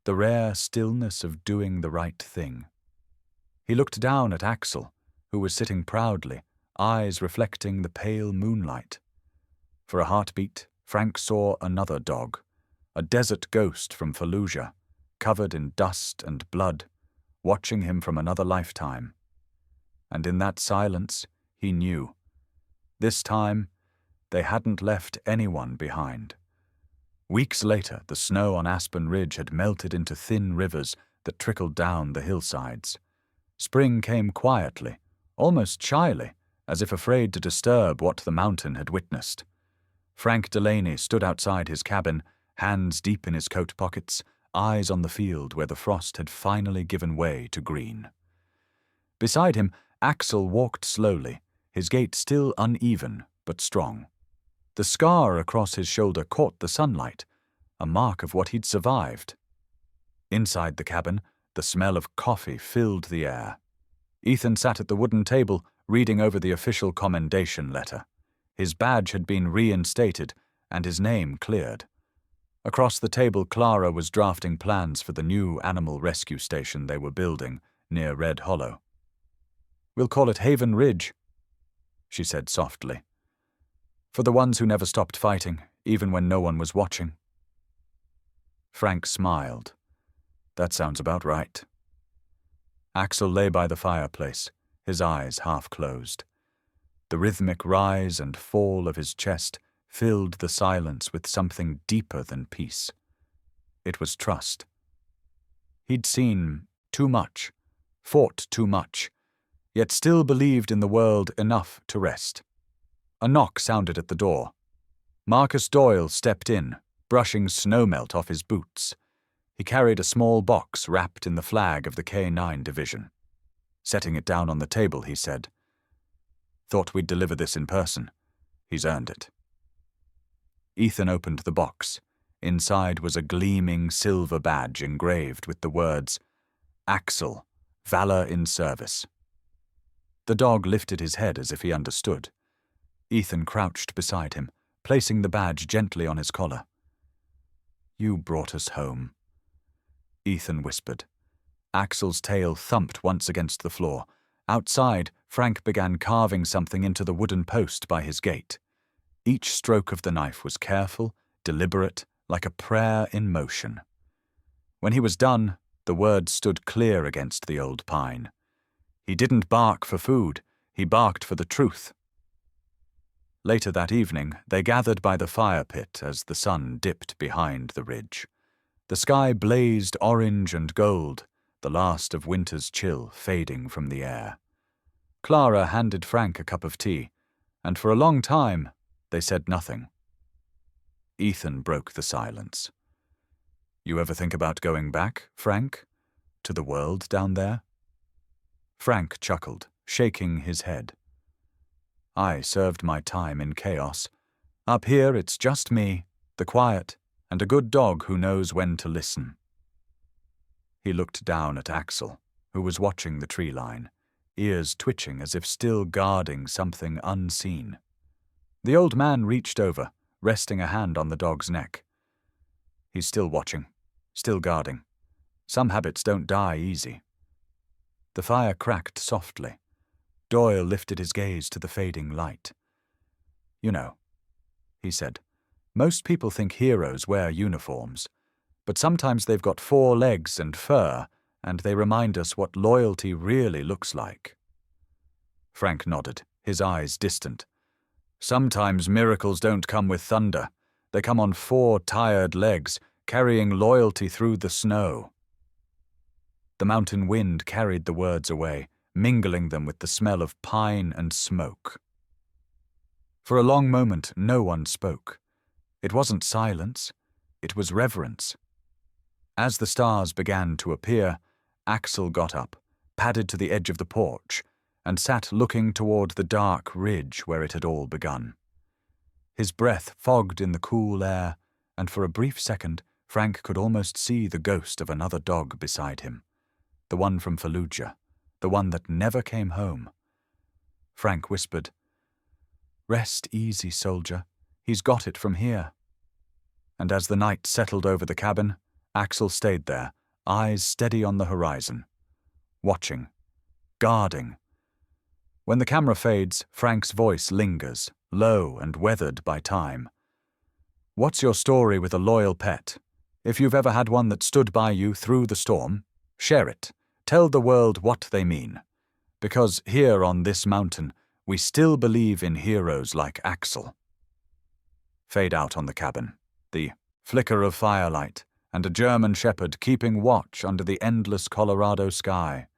the rare stillness of doing the right thing. He looked down at Axel, who was sitting proudly, eyes reflecting the pale moonlight. For a heartbeat, Frank saw another dog, a desert ghost from Fallujah, covered in dust and blood, watching him from another lifetime. And in that silence, he knew. This time, they hadn't left anyone behind. Weeks later, the snow on Aspen Ridge had melted into thin rivers that trickled down the hillsides. Spring came quietly, almost shyly, as if afraid to disturb what the mountain had witnessed. Frank Delaney stood outside his cabin, hands deep in his coat pockets, eyes on the field where the frost had finally given way to green. Beside him, Axel walked slowly, his gait still uneven but strong. The scar across his shoulder caught the sunlight, a mark of what he'd survived. Inside the cabin, the smell of coffee filled the air. Ethan sat at the wooden table, reading over the official commendation letter. His badge had been reinstated, and his name cleared. Across the table, Clara was drafting plans for the new animal rescue station they were building near Red Hollow. "We'll call it Haven Ridge," she said softly. "For the ones who never stopped fighting, even when no one was watching." Frank smiled. "That sounds about right." Axel lay by the fireplace, his eyes half closed. The rhythmic rise and fall of his chest filled the silence with something deeper than peace. It was trust. He'd seen too much, fought too much, yet still believed in the world enough to rest. A knock sounded at the door. Marcus Doyle stepped in, brushing snowmelt off his boots. He carried a small box wrapped in the flag of the K-9 division. Setting it down on the table, he said, "Thought we'd deliver this in person. He's earned it." Ethan opened the box. Inside was a gleaming silver badge engraved with the words, "Axel, Valor in Service." The dog lifted his head as if he understood. Ethan crouched beside him, placing the badge gently on his collar. "You brought us home," Ethan whispered. Axel's tail thumped once against the floor. Outside, Frank began carving something into the wooden post by his gate. Each stroke of the knife was careful, deliberate, like a prayer in motion. When he was done, the words stood clear against the old pine. He didn't bark for food, he barked for the truth. Later that evening, they gathered by the fire pit as the sun dipped behind the ridge. The sky blazed orange and gold, the last of winter's chill fading from the air. Clara handed Frank a cup of tea, and for a long time, they said nothing. Ethan broke the silence. "You ever think about going back, Frank? To the world down there?" Frank chuckled, shaking his head. "I served my time in chaos. Up here it's just me, the quiet, and a good dog who knows when to listen." He looked down at Axel, who was watching the tree line, ears twitching as if still guarding something unseen. The old man reached over, resting a hand on the dog's neck. He's still watching, still guarding. Some habits don't die easy. The fire cracked softly. Doyle lifted his gaze to the fading light. "You know," he said, "most people think heroes wear uniforms, but sometimes they've got 4 legs and fur, and they remind us what loyalty really looks like." Frank nodded, his eyes distant. "Sometimes miracles don't come with thunder. They come on 4 tired legs, carrying loyalty through the snow." The mountain wind carried the words away, mingling them with the smell of pine and smoke. For a long moment, no one spoke. It wasn't silence, it was reverence. As the stars began to appear, Axel got up, padded to the edge of the porch, and sat looking toward the dark ridge where it had all begun. His breath fogged in the cool air, and for a brief second, Frank could almost see the ghost of another dog beside him. The one from Fallujah, the one that never came home. Frank whispered, "Rest easy, soldier. He's got it from here." And as the night settled over the cabin, Axel stayed there, eyes steady on the horizon. Watching. Guarding. When the camera fades, Frank's voice lingers, low and weathered by time. "What's your story with a loyal pet? If you've ever had one that stood by you through the storm, share it. Tell the world what they mean. Because here on this mountain, we still believe in heroes like Axel." Fade out on the cabin. The flicker of firelight, and a German shepherd keeping watch under the endless Colorado sky.